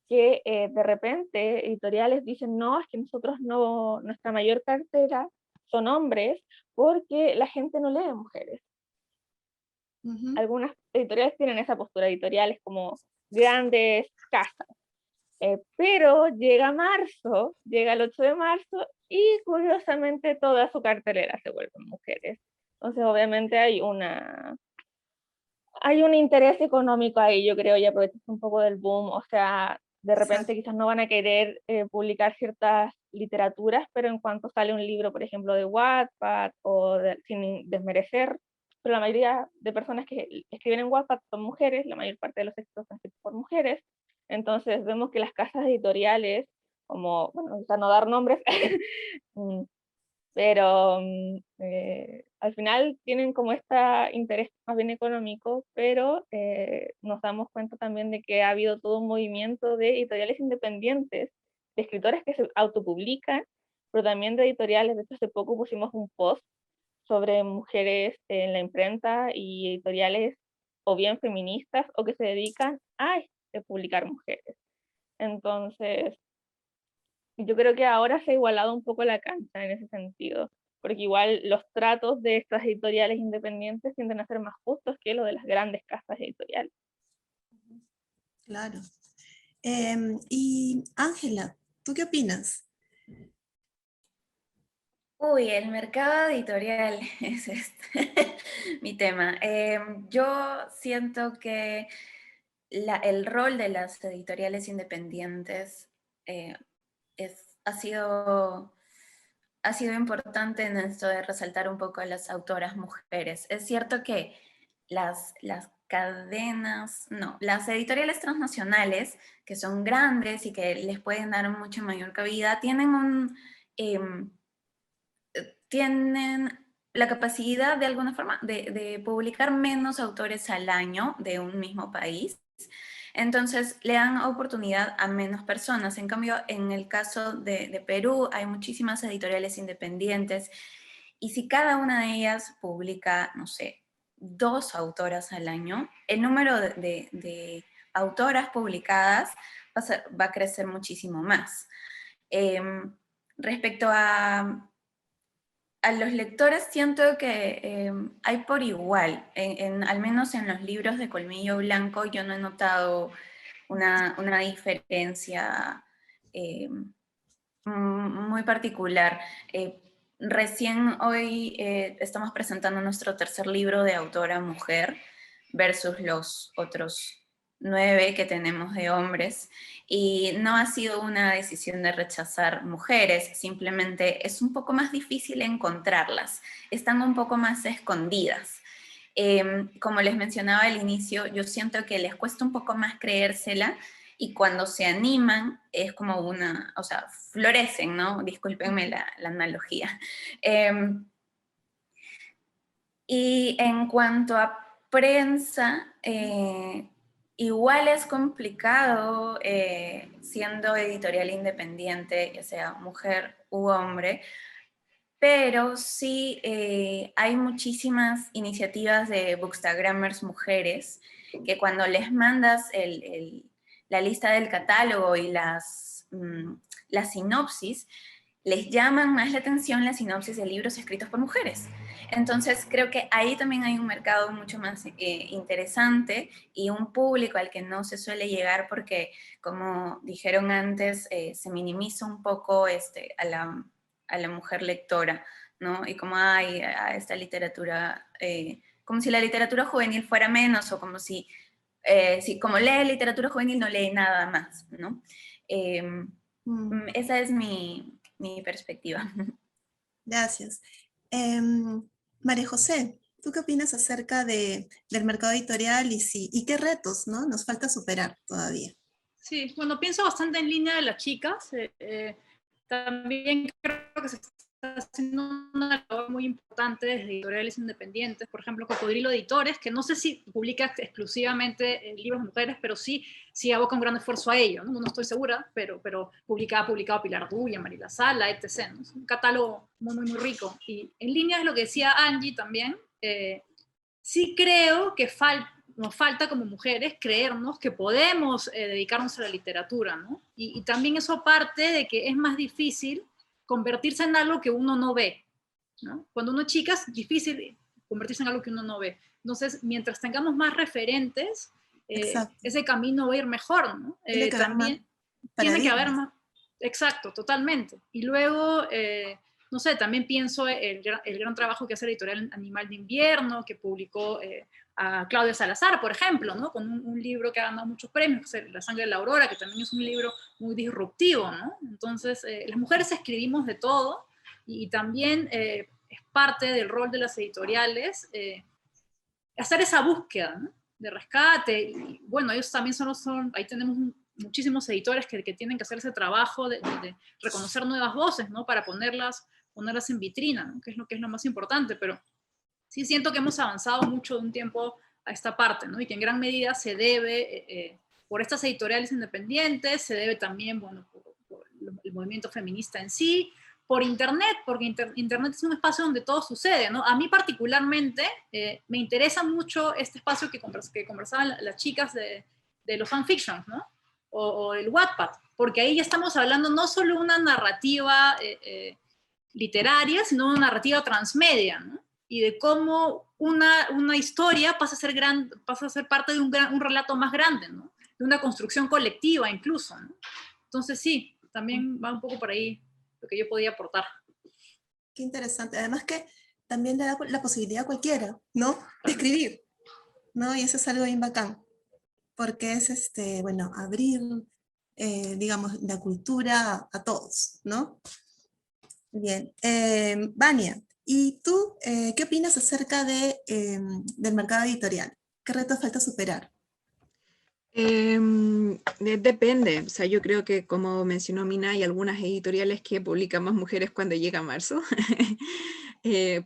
que de repente editoriales dicen, no, es que nosotros no, nuestra mayor cartera son hombres porque la gente no lee mujeres. Algunas editoriales tienen esa postura, editoriales como grandes casas. Pero llega marzo, llega el 8 de marzo y curiosamente toda su cartelera se vuelven mujeres. Entonces obviamente hay un interés económico ahí, yo creo, y aprovechas un poco del boom, o sea, de repente quizás no van a querer publicar ciertas literaturas, pero en cuanto sale un libro, por ejemplo, de Wattpad, sin desmerecer, pero la mayoría de personas que escriben en Wattpad son mujeres, la mayor parte de los textos son escritos por mujeres, entonces vemos que las casas editoriales, como, bueno, quizás no dar nombres, pero al final tienen como este interés más bien económico, pero nos damos cuenta también de que ha habido todo un movimiento de editoriales independientes, de escritores que se autopublican, pero también de editoriales. De hecho, hace poco pusimos un post sobre mujeres en la imprenta y editoriales o bien feministas o que se dedican a publicar mujeres. Entonces, yo creo que ahora se ha igualado un poco la cancha en ese sentido, porque igual los tratos de estas editoriales independientes tienden a ser más justos que los de las grandes casas editoriales. Claro. Y Ángela, ¿tú qué opinas? Uy, el mercado editorial es mi tema. Yo siento que el rol de las editoriales independientes eh, ha sido importante en esto de resaltar un poco a las autoras mujeres. Es cierto que las cadenas, no, las editoriales transnacionales, que son grandes y que les pueden dar mucha mayor cabida, em, tienen la capacidad de alguna forma de publicar menos autores al año de un mismo país. Entonces le dan oportunidad a menos personas. En cambio, en el caso de Perú hay muchísimas editoriales independientes y si cada una de ellas publica, no sé, 2 autoras al año, el número de autoras publicadas va a crecer muchísimo más. Respecto a los lectores, siento que hay por igual, al menos en los libros de Colmillo Blanco yo no he notado una diferencia muy particular. Recién hoy estamos presentando nuestro tercer libro de autora mujer versus los otros 9 que tenemos de hombres, y no ha sido una decisión de rechazar mujeres, simplemente es un poco más difícil encontrarlas, están un poco más escondidas. Como les mencionaba al inicio, yo siento que les cuesta un poco más creérsela, y cuando se animan es como o sea, florecen, ¿no? Discúlpenme la analogía. Y en cuanto a prensa, igual es complicado siendo editorial independiente, ya sea mujer u hombre, pero sí hay muchísimas iniciativas de bookstagrammers mujeres que cuando les mandas la lista del catálogo y la sinopsis, les llaman más la atención la sinopsis de libros escritos por mujeres. Entonces creo que ahí también hay un mercado mucho más interesante y un público al que no se suele llegar porque, como dijeron antes, se minimiza un poco a la mujer lectora, ¿no? Y como hay a esta literatura, como si la literatura juvenil fuera menos, o como si como lee literatura juvenil no lee nada más, ¿no? Esa es mi perspectiva. Gracias. María José, ¿tú qué opinas acerca del mercado editorial y qué retos, ¿no? Nos falta superar todavía? Sí, bueno, pienso bastante en línea de las chicas. También creo que se está haciendo una labor muy importante desde editoriales independientes, por ejemplo, Cocodrilo Editores, que no sé si publica exclusivamente libros de mujeres, pero sí aboca un gran esfuerzo a ello, ¿no? No estoy segura, pero ha publicado Pilar Duya, Marila Sala, etc., ¿no? Es un catálogo muy, muy, muy rico. Y en línea es lo que decía Angie también, sí creo que nos falta como mujeres creernos que podemos dedicarnos a la literatura, ¿no? Y también eso parte de que es más difícil convertirse en algo que uno no ve, ¿no? Cuando uno es chica es difícil convertirse en algo que uno no ve. Entonces, mientras tengamos más referentes, ese camino va a ir mejor, ¿no? También tiene que haber más. Exacto, totalmente. Y luego, no sé, también pienso el gran trabajo que hace la editorial Animal de Invierno, que publicó a Claudia Salazar, por ejemplo, ¿no? Con un libro que ha ganado muchos premios, que es La sangre de la aurora, que también es un libro muy disruptivo, ¿no? Entonces, las mujeres escribimos de todo, y también es parte del rol de las editoriales hacer esa búsqueda, ¿no? De rescate. Y bueno, ellos también ahí tenemos muchísimos editores que tienen que hacer ese trabajo de reconocer nuevas voces, ¿no? Para ponerlas en vitrina, ¿no? Que es lo más importante, pero sí siento que hemos avanzado mucho de un tiempo a esta parte, ¿no? Y que en gran medida se debe, por estas editoriales independientes, se debe también, bueno, por el movimiento feminista en sí, por Internet, porque Internet es un espacio donde todo sucede, ¿no? A mí particularmente me interesa mucho este espacio que conversaban las chicas de los fanfictions, ¿no? O el Wattpad, porque ahí ya estamos hablando no solo una narrativa literaria, sino una narrativa transmedia, ¿no? Y de cómo una historia pasa a ser parte de un relato más grande, ¿no? de una construcción colectiva incluso, ¿no? Entonces sí, también va un poco por ahí lo que yo podía aportar. Qué interesante. Además que también le da la posibilidad a cualquiera, ¿no? De escribir, ¿no? Y eso es algo bien bacán, porque es, bueno, abrir, digamos, la cultura a todos, ¿no? Bien. Vania, ¿y tú qué opinas acerca del mercado editorial? ¿Qué retos falta superar? Depende, o sea, yo creo que como mencionó Mina, hay algunas editoriales que publican más mujeres cuando llega marzo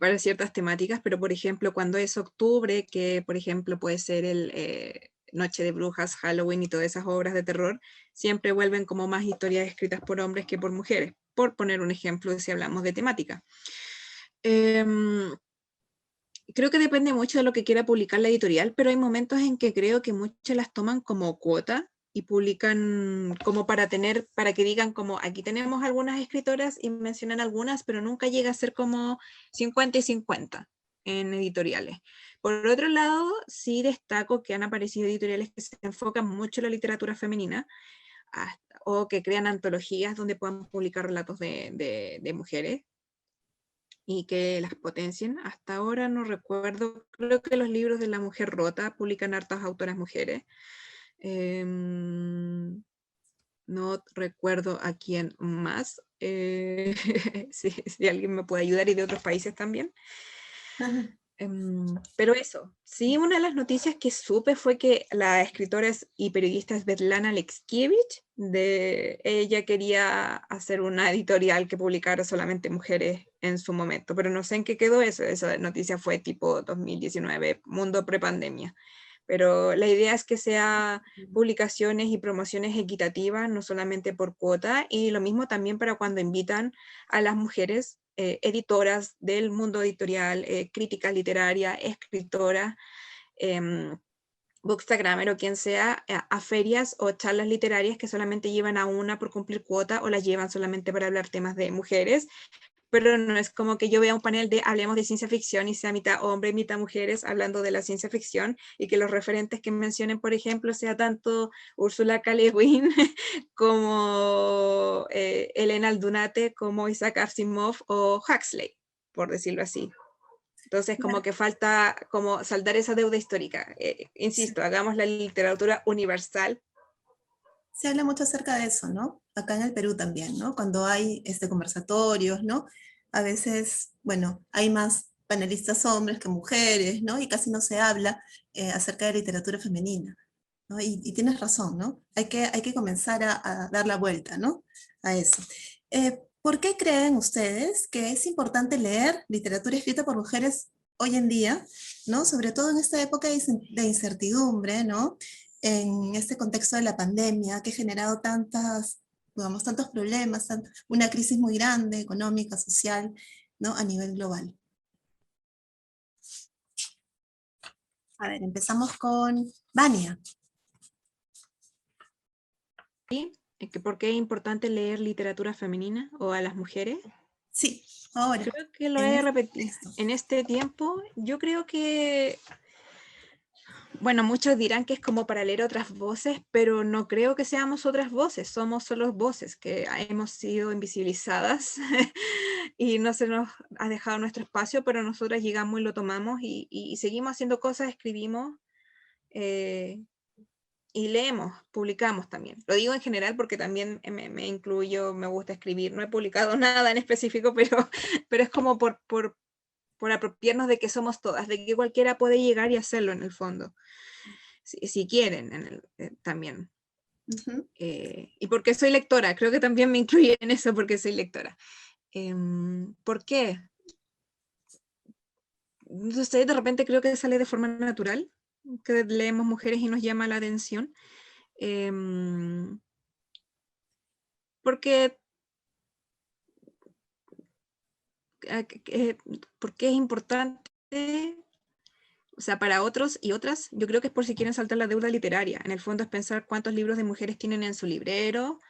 para ciertas temáticas, pero por ejemplo cuando es octubre, que por ejemplo puede ser el Noche de Brujas, Halloween y todas esas obras de terror, siempre vuelven como más historias escritas por hombres que por mujeres, por poner un ejemplo si hablamos de temática. Creo que depende mucho de lo que quiera publicar la editorial, pero hay momentos en que creo que muchas las toman como cuota y publican como para que digan como aquí tenemos algunas escritoras y mencionan algunas, pero nunca llega a ser como 50 y 50 en editoriales. Por otro lado, sí destaco que han aparecido editoriales que se enfocan mucho en la literatura femenina o que crean antologías donde puedan publicar relatos de mujeres y que las potencien. Hasta ahora no recuerdo, creo que los libros de La Mujer Rota publican hartas autoras mujeres. No recuerdo a quién más, si alguien me puede ayudar y de otros países también. Pero eso, sí, una de las noticias que supe fue que la escritora y periodista Svetlana Alexievich, ella quería hacer una editorial que publicara solamente mujeres en su momento, pero no sé en qué quedó eso, esa noticia fue tipo 2019, mundo prepandemia. Pero la idea es que sea publicaciones y promociones equitativas, no solamente por cuota, y lo mismo también para cuando invitan a las mujeres editoras del mundo editorial, críticas literarias, escritoras, bookstagrammer o quien sea, a ferias o charlas literarias que solamente llevan a una por cumplir cuota o las llevan solamente para hablar temas de mujeres, pero no es como que yo vea un panel de hablemos de ciencia ficción y sea mitad hombre, mitad mujeres hablando de la ciencia ficción y que los referentes que mencionen, por ejemplo, sea tanto Ursula K. Le Guin como Elena Aldunate, como Isaac Asimov o Huxley, por decirlo así. Entonces, como que falta como saldar esa deuda histórica. Insisto, hagamos la literatura universal. Se habla mucho acerca de eso, ¿no? Acá en el Perú también, ¿no? Cuando hay conversatorios, ¿no? A veces, bueno, hay más panelistas hombres que mujeres, ¿no? Y casi no se habla acerca de literatura femenina, ¿no? Y tienes razón, ¿no? Hay que comenzar a dar la vuelta, ¿no? A eso. ¿Por qué creen ustedes que es importante leer literatura escrita por mujeres hoy en día, ¿no? Sobre todo en esta época de incertidumbre, ¿no? En este contexto de la pandemia que ha generado tantos problemas, una crisis muy grande, económica, social, ¿no? A nivel global. A ver, empezamos con Vania. ¿Sí? ¿Por qué es importante leer literatura femenina o a las mujeres? Sí, ahora. Creo que lo he repetido en este tiempo. Yo creo que, bueno, muchos dirán que es como para leer otras voces, pero no creo que seamos otras voces, somos solo voces que hemos sido invisibilizadas y no se nos ha dejado nuestro espacio, pero nosotras llegamos y lo tomamos y seguimos haciendo cosas, escribimos y leemos, publicamos también. Lo digo en general porque también me incluyo, me gusta escribir. No he publicado nada en específico, pero es como por apropiarnos de que somos todas, de que cualquiera puede llegar y hacerlo en el fondo, si quieren también. Y porque soy lectora, creo que también me incluye en eso porque soy lectora. ¿Por qué? No sé, de repente creo que sale de forma natural, que leemos mujeres y nos llama la atención. Porque es importante, o sea, para otros y otras, yo creo que es por si quieren saltar la deuda literaria. En el fondo es pensar cuántos libros de mujeres tienen en su librero,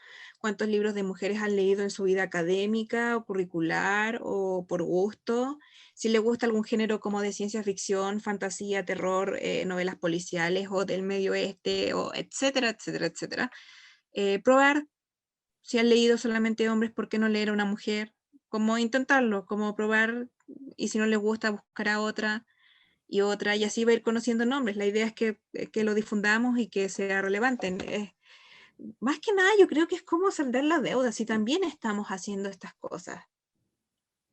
cuántos libros de mujeres han leído en su vida académica o curricular o por gusto, si les gusta algún género como de ciencia ficción, fantasía, terror, novelas policiales o del medio oeste, o etcétera, etcétera, etcétera. Probar, si han leído solamente hombres, ¿por qué no leer a una mujer? Como intentarlo, como probar, y si no les gusta, buscar a otra y otra, y así va a ir conociendo nombres. La idea es que lo difundamos y que sea relevante. Más que nada, yo creo que es como saldar la deuda, si también estamos haciendo estas cosas.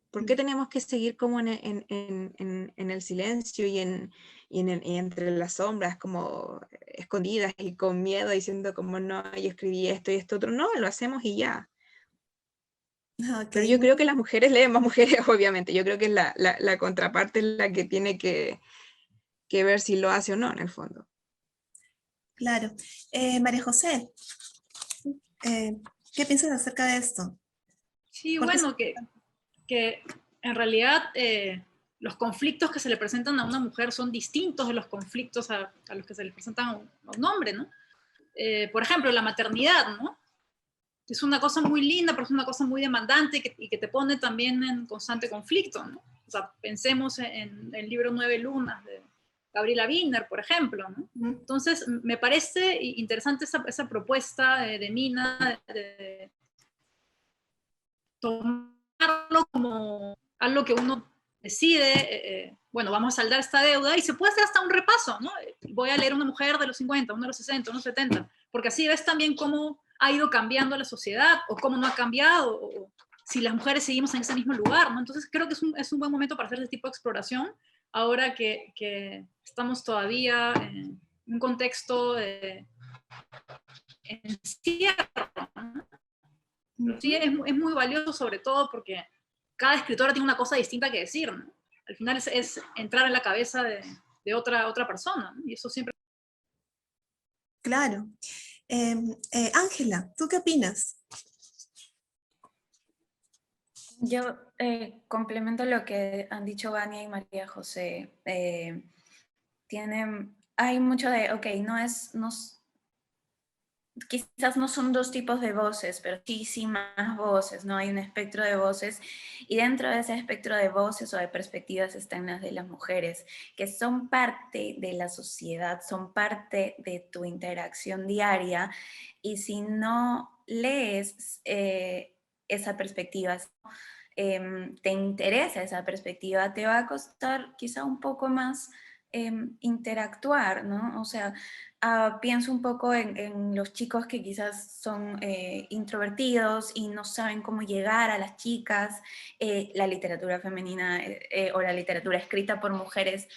¿Por qué tenemos que seguir como en el silencio y entre las sombras, como escondidas y con miedo, diciendo como no, yo escribí esto y esto otro? No, lo hacemos y ya. Ok, Pero yo creo que las mujeres leen más mujeres, obviamente. Yo creo que es la contraparte la que tiene que ver si lo hace o no, en el fondo. claro. María José, ¿qué piensas acerca de esto? Sí, ¿Por qué bueno, que en realidad los conflictos que se le presentan a una mujer son distintos de los conflictos a los que se le presentan a un hombre, ¿no? Por ejemplo, la maternidad, ¿no? Es una cosa muy linda, pero es una cosa muy demandante y que te pone también en constante conflicto, ¿no? O sea, pensemos en el libro 9 lunas de Gabriela Wiener, por ejemplo, ¿no? Entonces, me parece interesante esa propuesta de Mina de tomarlo como algo que uno decide, bueno, vamos a saldar esta deuda, y se puede hacer hasta un repaso, ¿no? Voy a leer una mujer de los 50, una de los 60, unos 70, porque así ves también cómo ha ido cambiando la sociedad, o cómo no ha cambiado, o si las mujeres seguimos en ese mismo lugar, ¿no? Entonces creo que es un buen momento para hacer ese tipo de exploración, ahora que estamos todavía en un contexto de encierro, ¿no? Sí, es muy valioso, sobre todo porque cada escritora tiene una cosa distinta que decir, ¿no? Al final es entrar en la cabeza de otra persona, ¿no? Y eso siempre... Claro. Ángela, ¿tú qué opinas? Yo complemento lo que han dicho Vania y María José. Hay mucho de, ok, quizás no son dos tipos de voces, pero sí más voces, ¿no? Hay un espectro de voces, y dentro de ese espectro de voces o de perspectivas están las de las mujeres, que son parte de la sociedad, son parte de tu interacción diaria, y si no lees esa perspectiva, te interesa esa perspectiva, te va a costar quizá un poco más interactuar, ¿no? O sea, pienso un poco en los chicos que quizás son introvertidos y no saben cómo llegar a las chicas. La literatura femenina o la literatura escrita por mujeres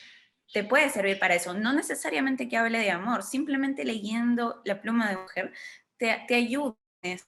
te puede servir para eso. No necesariamente que hable de amor, simplemente leyendo La pluma de mujer te ayuda en eso.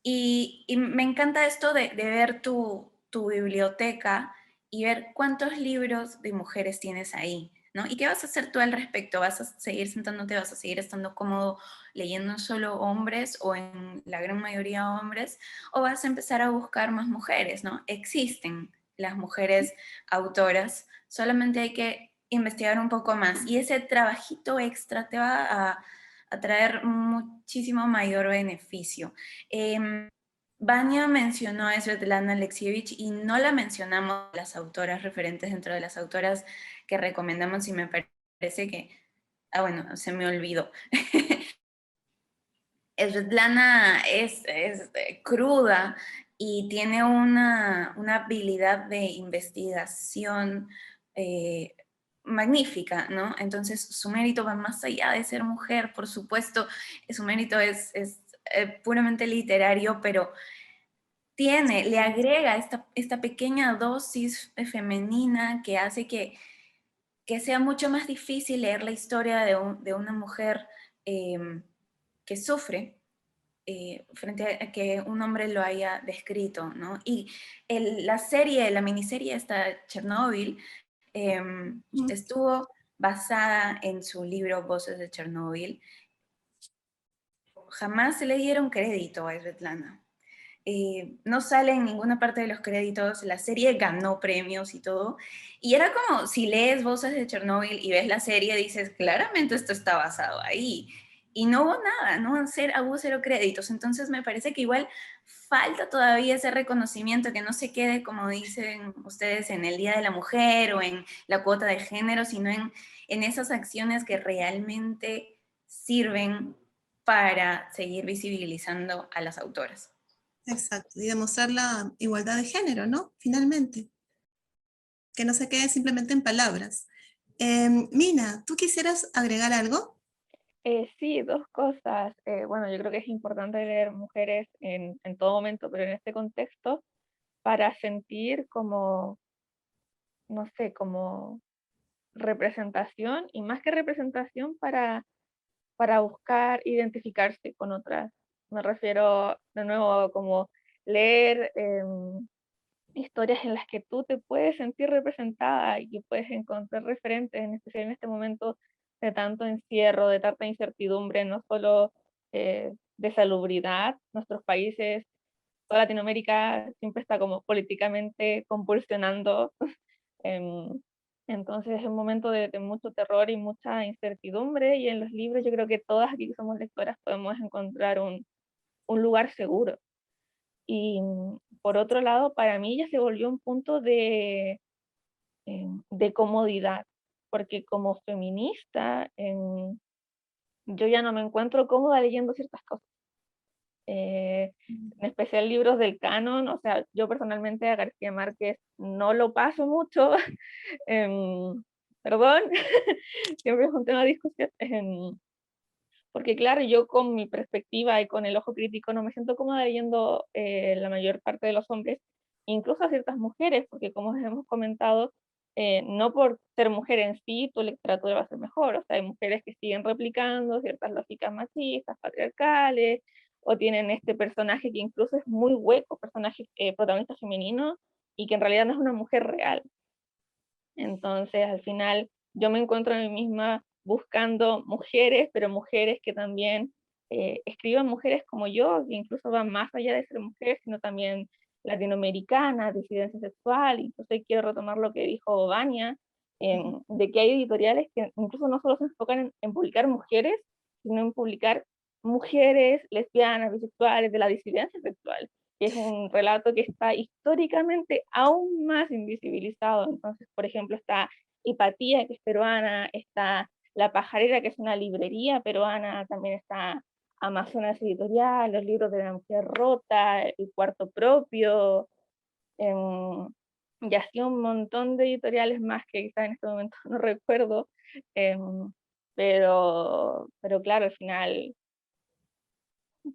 Y me encanta esto de ver tu biblioteca y ver cuántos libros de mujeres tienes ahí, ¿no? ¿Y qué vas a hacer tú al respecto? ¿Vas a seguir sentándote, vas a seguir estando cómodo leyendo solo hombres o en la gran mayoría hombres? ¿O vas a empezar a buscar más mujeres, ¿no? Existen las mujeres autoras, solamente hay que investigar un poco más. Y ese trabajito extra te va a traer muchísimo mayor beneficio. Vania mencionó a Svetlana Alexievich y no la mencionamos las autoras referentes dentro de las autoras que recomendamos, y me parece que, bueno, se me olvidó. Svetlana es cruda y tiene una habilidad de investigación magnífica, ¿no? Entonces su mérito va más allá de ser mujer, por supuesto, su mérito es puramente literario, pero le agrega esta pequeña dosis femenina que hace que sea mucho más difícil leer la historia de una mujer que sufre frente a que un hombre lo haya descrito, ¿no? Y la miniserie esta, Chernobyl, estuvo basada en su libro Voces de Chernobyl. Jamás se le dieron crédito a Svetlana. No sale en ninguna parte de los créditos, la serie ganó premios y todo, y era como, si lees Voces de Chernobyl y ves la serie, dices, claramente esto está basado ahí, y no hubo nada, ¿no? Hubo cero créditos. Entonces me parece que igual falta todavía ese reconocimiento, que no se quede, como dicen ustedes, en el Día de la Mujer o en la cuota de género, sino en esas acciones que realmente sirven para seguir visibilizando a las autoras. Exacto, y demostrar la igualdad de género, ¿no? Finalmente, que no se quede simplemente en palabras. Mina, ¿tú quisieras agregar algo? Sí, dos cosas. Bueno, yo creo que es importante leer mujeres en todo momento, pero en este contexto, para sentir como, no sé, como representación, y más que representación, para buscar identificarse con otras. Me refiero de nuevo como leer historias en las que tú te puedes sentir representada y que puedes encontrar referentes, en especial en este momento de tanto encierro, de tanta incertidumbre, no solo de salubridad. Nuestros países, toda Latinoamérica siempre está como políticamente convulsionando. Entonces es un momento de mucho terror y mucha incertidumbre, y en los libros yo creo que todas aquí que somos lectoras podemos encontrar un lugar seguro. Y por otro lado, para mí ya se volvió un punto de comodidad, porque como feminista yo ya no me encuentro cómoda leyendo ciertas cosas. En especial libros del canon, o sea, yo personalmente a García Márquez no lo paso mucho, perdón, siempre es un tema de discusión, porque claro, yo con mi perspectiva y con el ojo crítico no me siento cómoda leyendo la mayor parte de los hombres, incluso a ciertas mujeres, porque como hemos comentado, no por ser mujer en sí, tu literatura va a ser mejor. O sea, hay mujeres que siguen replicando ciertas lógicas machistas, patriarcales, o tienen este personaje que incluso es muy hueco, personaje protagonista femenino, y que en realidad no es una mujer real. Entonces, al final, yo me encuentro a mí misma buscando mujeres, pero mujeres que también escriban mujeres como yo, que incluso van más allá de ser mujeres, sino también latinoamericanas, disidencia sexual. Y entonces quiero retomar lo que dijo Vania, de que hay editoriales que incluso no solo se enfocan en publicar mujeres, sino en publicar mujeres lesbianas, bisexuales, de la disidencia sexual, que es un relato que está históricamente aún más invisibilizado. Entonces, por ejemplo, está Hipatía, que es peruana, está La Pajarera, que es una librería peruana, también está Amazonas Editorial, los libros de la mujer rota, El Cuarto Propio, y así un montón de editoriales más que quizás en este momento no recuerdo, pero claro, al final,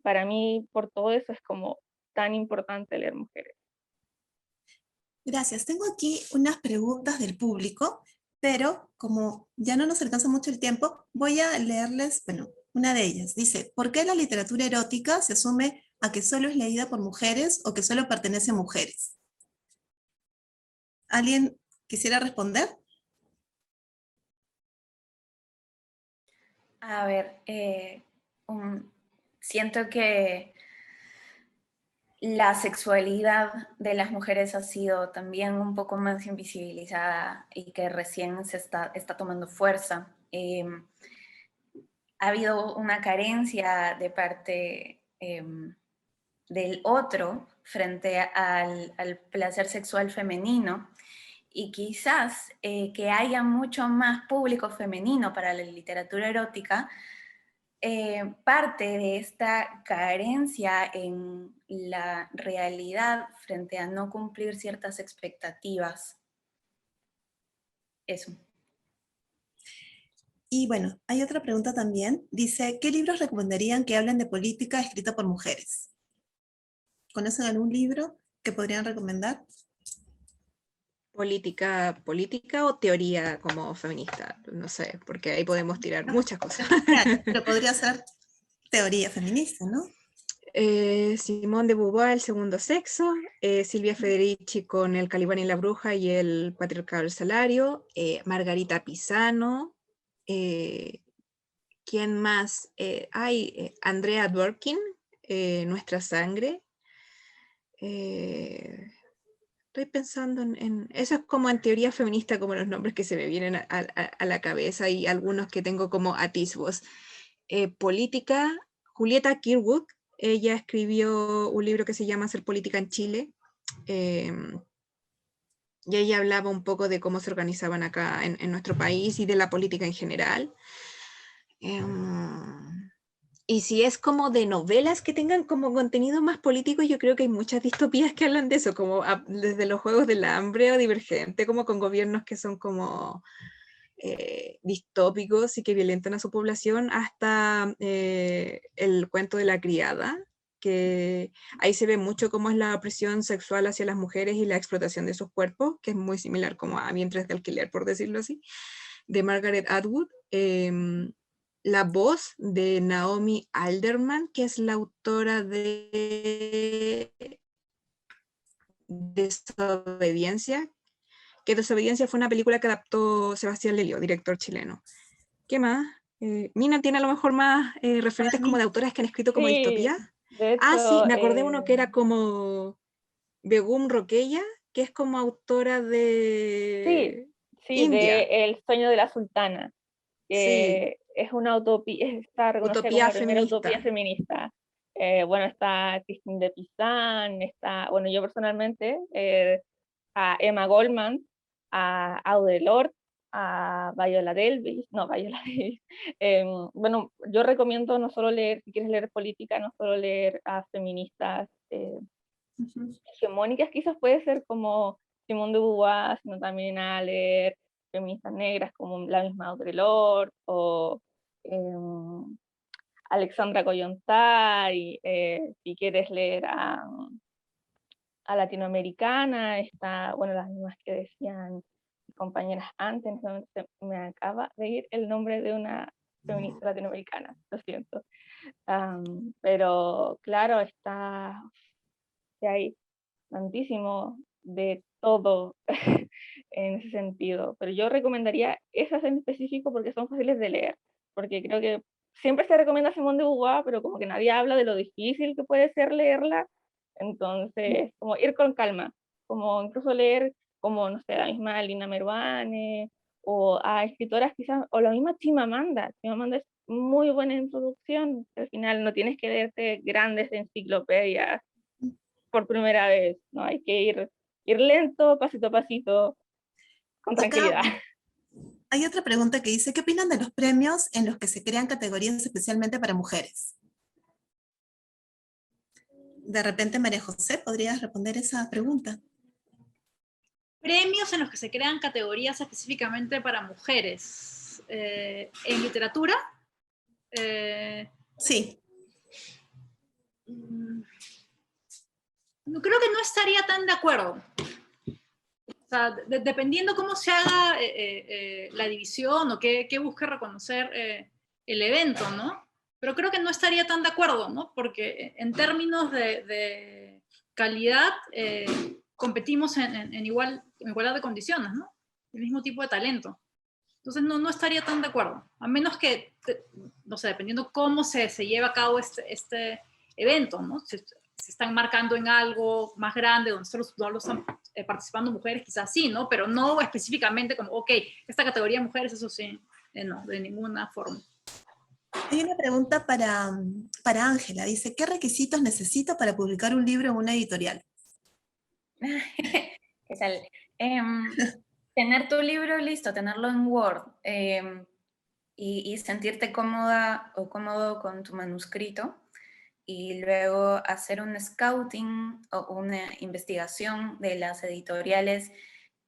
para mí, por todo eso es como tan importante leer mujeres. Gracias. Tengo aquí unas preguntas del público, pero como ya no nos alcanza mucho el tiempo, voy a leerles, bueno, una de ellas. Dice, ¿por qué la literatura erótica se asume a que solo es leída por mujeres o que solo pertenece a mujeres? ¿Alguien quisiera responder? A ver, siento que la sexualidad de las mujeres ha sido también un poco más invisibilizada y que recién se está tomando fuerza. Ha habido una carencia de parte del otro frente al placer sexual femenino, y quizás que haya mucho más público femenino para la literatura erótica, parte de esta carencia en la realidad frente a no cumplir ciertas expectativas. Eso. Y bueno, hay otra pregunta también. Dice, ¿qué libros recomendarían que hablen de política escrita por mujeres? ¿Conocen algún libro que podrían recomendar? Política o teoría como feminista, no sé, porque ahí podemos tirar muchas cosas. Claro, pero podría ser teoría feminista, ¿no? Simone de Beauvoir, El segundo sexo, Silvia Federici con El Calibán y la bruja y el patriarcado del salario, Margarita Pisano, ¿quién más? Andrea Dworkin, Nuestra sangre. Estoy pensando eso es como en teoría feminista, como los nombres que se me vienen a la cabeza, y algunos que tengo como atisbos. política, Julieta Kirkwood. Ella escribió un libro que se llama Hacer política en Chile, y ella hablaba un poco de cómo se organizaban acá en nuestro país y de la política en general. Y si es como de novelas que tengan como contenido más político, yo creo que hay muchas distopías que hablan de eso, como desde los Juegos del Hambre o Divergente, como con gobiernos que son como distópicos y que violentan a su población, hasta el cuento de la criada, que ahí se ve mucho cómo es la opresión sexual hacia las mujeres y la explotación de sus cuerpos, que es muy similar como a Vientres de alquiler, por decirlo así, de Margaret Atwood. La voz de Naomi Alderman, que es la autora de Desobediencia, que Desobediencia fue una película que adaptó Sebastián Lelio, director chileno. ¿Qué más? Mina tiene a lo mejor más referentes como de autoras que han escrito como Sí, distopía. de Ah, sí, hecho, me acordé uno que era como Begum Roqueya, que es como autora sí, de sí, India. de El sueño de la sultana, Sí, que es una utopía, está reconocida como utopía la primera utopía feminista. feminista. Bueno, está Christine de Pizan, está, bueno, yo personalmente, a Emma Goldman, a Audre Lorde, a Viola Davis, no, Viola Davis. Bueno, yo recomiendo no solo leer, si quieres leer política, no solo leer a feministas hegemónicas, quizás puede ser como Simone de Beauvoir, sino también a leer feministas negras como la misma Audre Lorde o Alexandra Kollontai. Si quieres leer a latinoamericana, está, bueno, las mismas que decían mis compañeras antes, me acaba de ir el nombre de una feminista latinoamericana, lo siento. Pero claro, está hay tantísimo de todo en ese sentido, pero yo recomendaría esas en específico porque son fáciles de leer, porque creo que siempre se recomienda Simone de Beauvoir, pero como que nadie habla de lo difícil que puede ser leerla, entonces como ir con calma, como incluso leer como, no sé, la misma Lina Meruane, o a escritoras quizás, o la misma Chimamanda es muy buena introducción, al final no tienes que leerte grandes enciclopedias por primera vez, ¿no? Hay que ir lento, pasito a pasito, con Acá tranquilidad. hay otra pregunta que dice, ¿qué opinan de los premios en los que se crean categorías especialmente para mujeres? De repente, María José, ¿podrías responder esa pregunta? Premios en los que se crean categorías específicamente para mujeres. En literatura. Sí. Creo que no estaría tan de acuerdo. O sea, dependiendo cómo se haga la división o qué busque reconocer el evento, ¿no? Pero creo que no estaría tan de acuerdo, ¿no? Porque en términos de calidad competimos en igualdad de condiciones, ¿no? El mismo tipo de talento. Entonces no estaría tan de acuerdo. A menos que, no sé, dependiendo cómo se lleva a cabo este evento, ¿no? Se están marcando en algo más grande, donde solo están participando mujeres, quizás sí, ¿no? Pero no específicamente como, ok, esta categoría de mujeres, eso sí, no, de ninguna forma. Hay una pregunta para Ángela. Dice, ¿qué requisitos necesito para publicar un libro en una editorial? ¿Qué tal? Tener tu libro listo, tenerlo en Word y sentirte cómoda o cómodo con tu manuscrito, y luego hacer un scouting o una investigación de las editoriales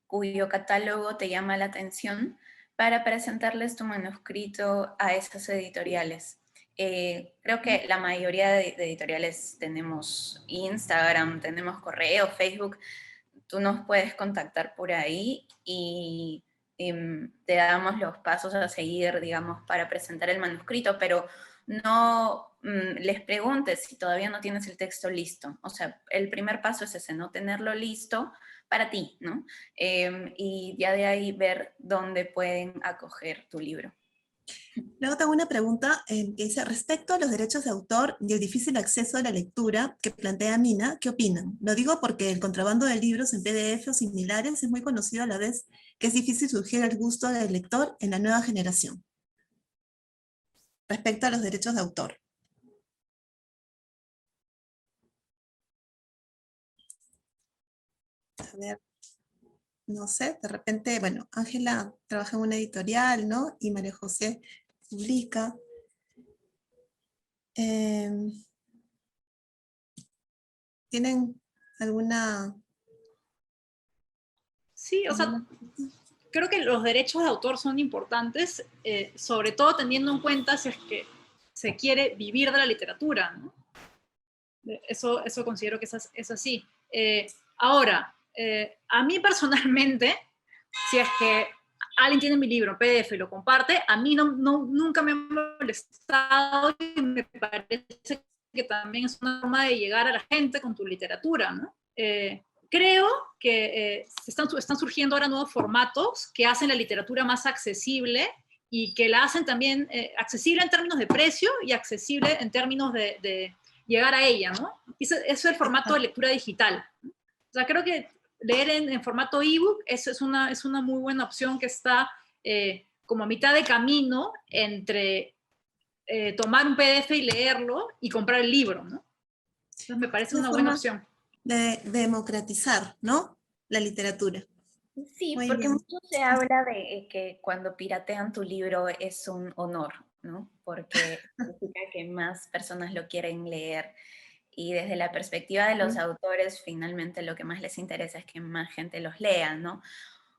cuyo catálogo te llama la atención para presentarles tu manuscrito a esas editoriales. Creo que la mayoría de editoriales tenemos Instagram, tenemos correo, Facebook. Tú nos puedes contactar por ahí y te damos los pasos a seguir, digamos, para presentar el manuscrito, pero no les preguntes si todavía no tienes el texto listo. O sea, el primer paso es ese, no tenerlo listo para ti, ¿no? Y ya de ahí ver dónde pueden acoger tu libro. Luego tengo una pregunta que dice, respecto a los derechos de autor y el difícil acceso a la lectura que plantea Mina, ¿qué opinan? Lo digo porque el contrabando de libros en PDF o similares es muy conocido a la vez que es difícil surgir el gusto del lector en la nueva generación. respecto a los derechos de autor. A ver, no sé, de repente, bueno, Ángela trabaja en una editorial, ¿no? Y María José publica. ¿Tienen alguna... Sí, o sea, creo que los derechos de autor son importantes, sobre todo teniendo en cuenta si es que se quiere vivir de la literatura, ¿no? Eso considero que es así. Ahora, a mí personalmente, si es que alguien tiene mi libro en PDF y lo comparte, a mí nunca me ha molestado y me parece que también es una forma de llegar a la gente con tu literatura, ¿no? Creo que están surgiendo ahora nuevos formatos que hacen la literatura más accesible y que la hacen también accesible en términos de precio y accesible en términos de llegar a ella, ¿no? Eso es el formato de lectura digital. O sea, creo que leer en formato ebook es una muy buena opción que está como a mitad de camino entre tomar un PDF y leerlo y comprar el libro, ¿no? Entonces me parece una buena opción. De democratizar, ¿no? La literatura. Sí, Muy porque bien. mucho se habla de que cuando piratean tu libro es un honor, ¿no? Porque significa que más personas lo quieren leer. Y desde la perspectiva de los autores, finalmente lo que más les interesa es que más gente los lea, ¿no?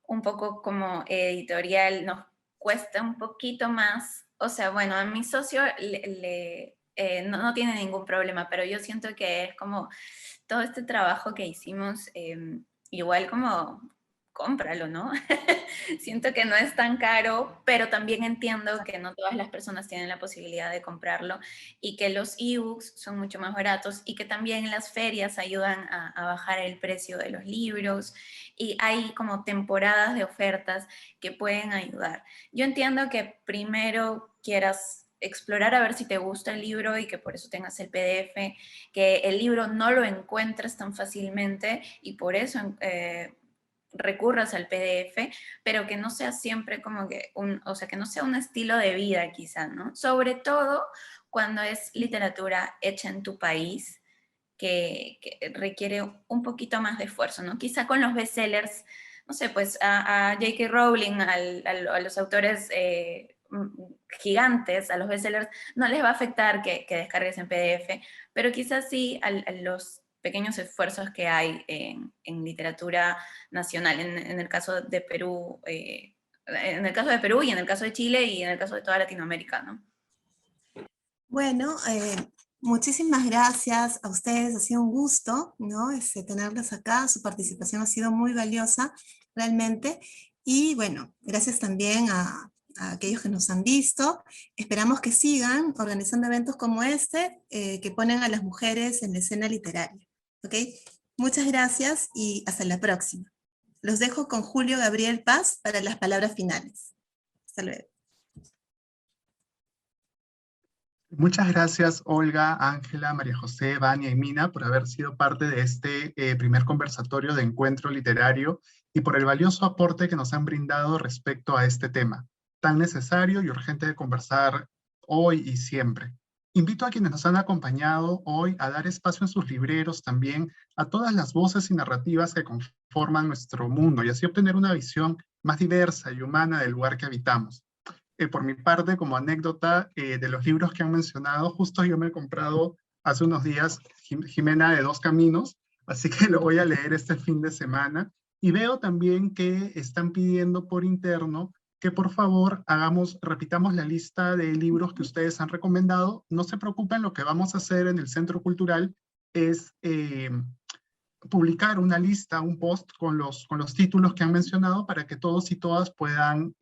Un poco como editorial nos cuesta un poquito más, o sea, bueno, a mi socio no tiene ningún problema, pero yo siento que es como todo este trabajo que hicimos, igual como cómpralo, ¿no? Siento que no es tan caro, pero también entiendo que no todas las personas tienen la posibilidad de comprarlo y que los ebooks son mucho más baratos y que también las ferias ayudan a bajar el precio de los libros y hay como temporadas de ofertas que pueden ayudar. Yo entiendo que primero quieras explorar a ver si te gusta el libro y que por eso tengas el PDF, que el libro no lo encuentres tan fácilmente y por eso recurras al PDF, pero que no sea siempre como que o sea, que no sea un estilo de vida quizá, ¿no? Sobre todo cuando es literatura hecha en tu país, que requiere un poquito más de esfuerzo, ¿no? Quizá con los bestsellers, no sé, pues a J.K. Rowling, a los autores gigantes, a los bestsellers, no les va a afectar que descargues en PDF, pero quizás sí a los pequeños esfuerzos que hay en literatura nacional, en el caso de Perú, en el caso de Perú y en el caso de Chile y en el caso de toda Latinoamérica, ¿no? Bueno, muchísimas gracias a ustedes, ha sido un gusto, ¿no? Tenerlos acá, su participación ha sido muy valiosa, realmente, y bueno, gracias también a aquellos que nos han visto. Esperamos que sigan organizando eventos como este, que ponen a las mujeres en la escena literaria, ¿ok? Muchas gracias y hasta la próxima. Los dejo con Julio Gabriel Paz para las palabras finales. Hasta luego. Muchas gracias, Olga, Ángela, María José, Vania y Mina, por haber sido parte de este primer conversatorio de encuentro literario y por el valioso aporte que nos han brindado respecto a este tema, tan necesario y urgente de conversar hoy y siempre. Invito a quienes nos han acompañado hoy a dar espacio en sus libreros también a todas las voces y narrativas que conforman nuestro mundo y así obtener una visión más diversa y humana del lugar que habitamos. Por mi parte, como anécdota de los libros que han mencionado, justo yo me he comprado hace unos días Jimena de Dos Caminos, así que lo voy a leer este fin de semana. Y veo también que están pidiendo por interno que por favor repitamos la lista de libros que ustedes han recomendado. No se preocupen, lo que vamos a hacer en el Centro Cultural es publicar una lista, un post con los títulos que han mencionado para que todos y todas puedan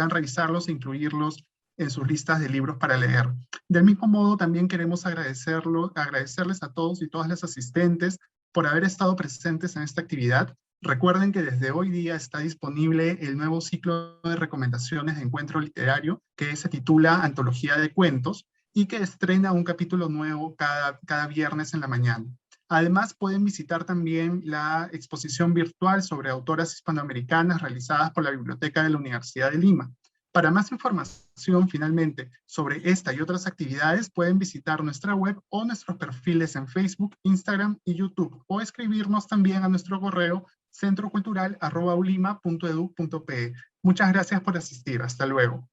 revisarlos e incluirlos en sus listas de libros para leer. Del mismo modo, también queremos agradecerles a todos y todas las asistentes por haber estado presentes en esta actividad. Recuerden que desde hoy día está disponible el nuevo ciclo de recomendaciones de encuentro literario que se titula Antología de Cuentos y que estrena un capítulo nuevo cada viernes en la mañana. Además, pueden visitar también la exposición virtual sobre autoras hispanoamericanas realizadas por la Biblioteca de la Universidad de Lima. Para más información finalmente sobre esta y otras actividades, pueden visitar nuestra web o nuestros perfiles en Facebook, Instagram y YouTube, o escribirnos también a nuestro correo centrocultural@ulima.edu.pe. Muchas gracias por asistir. Hasta luego.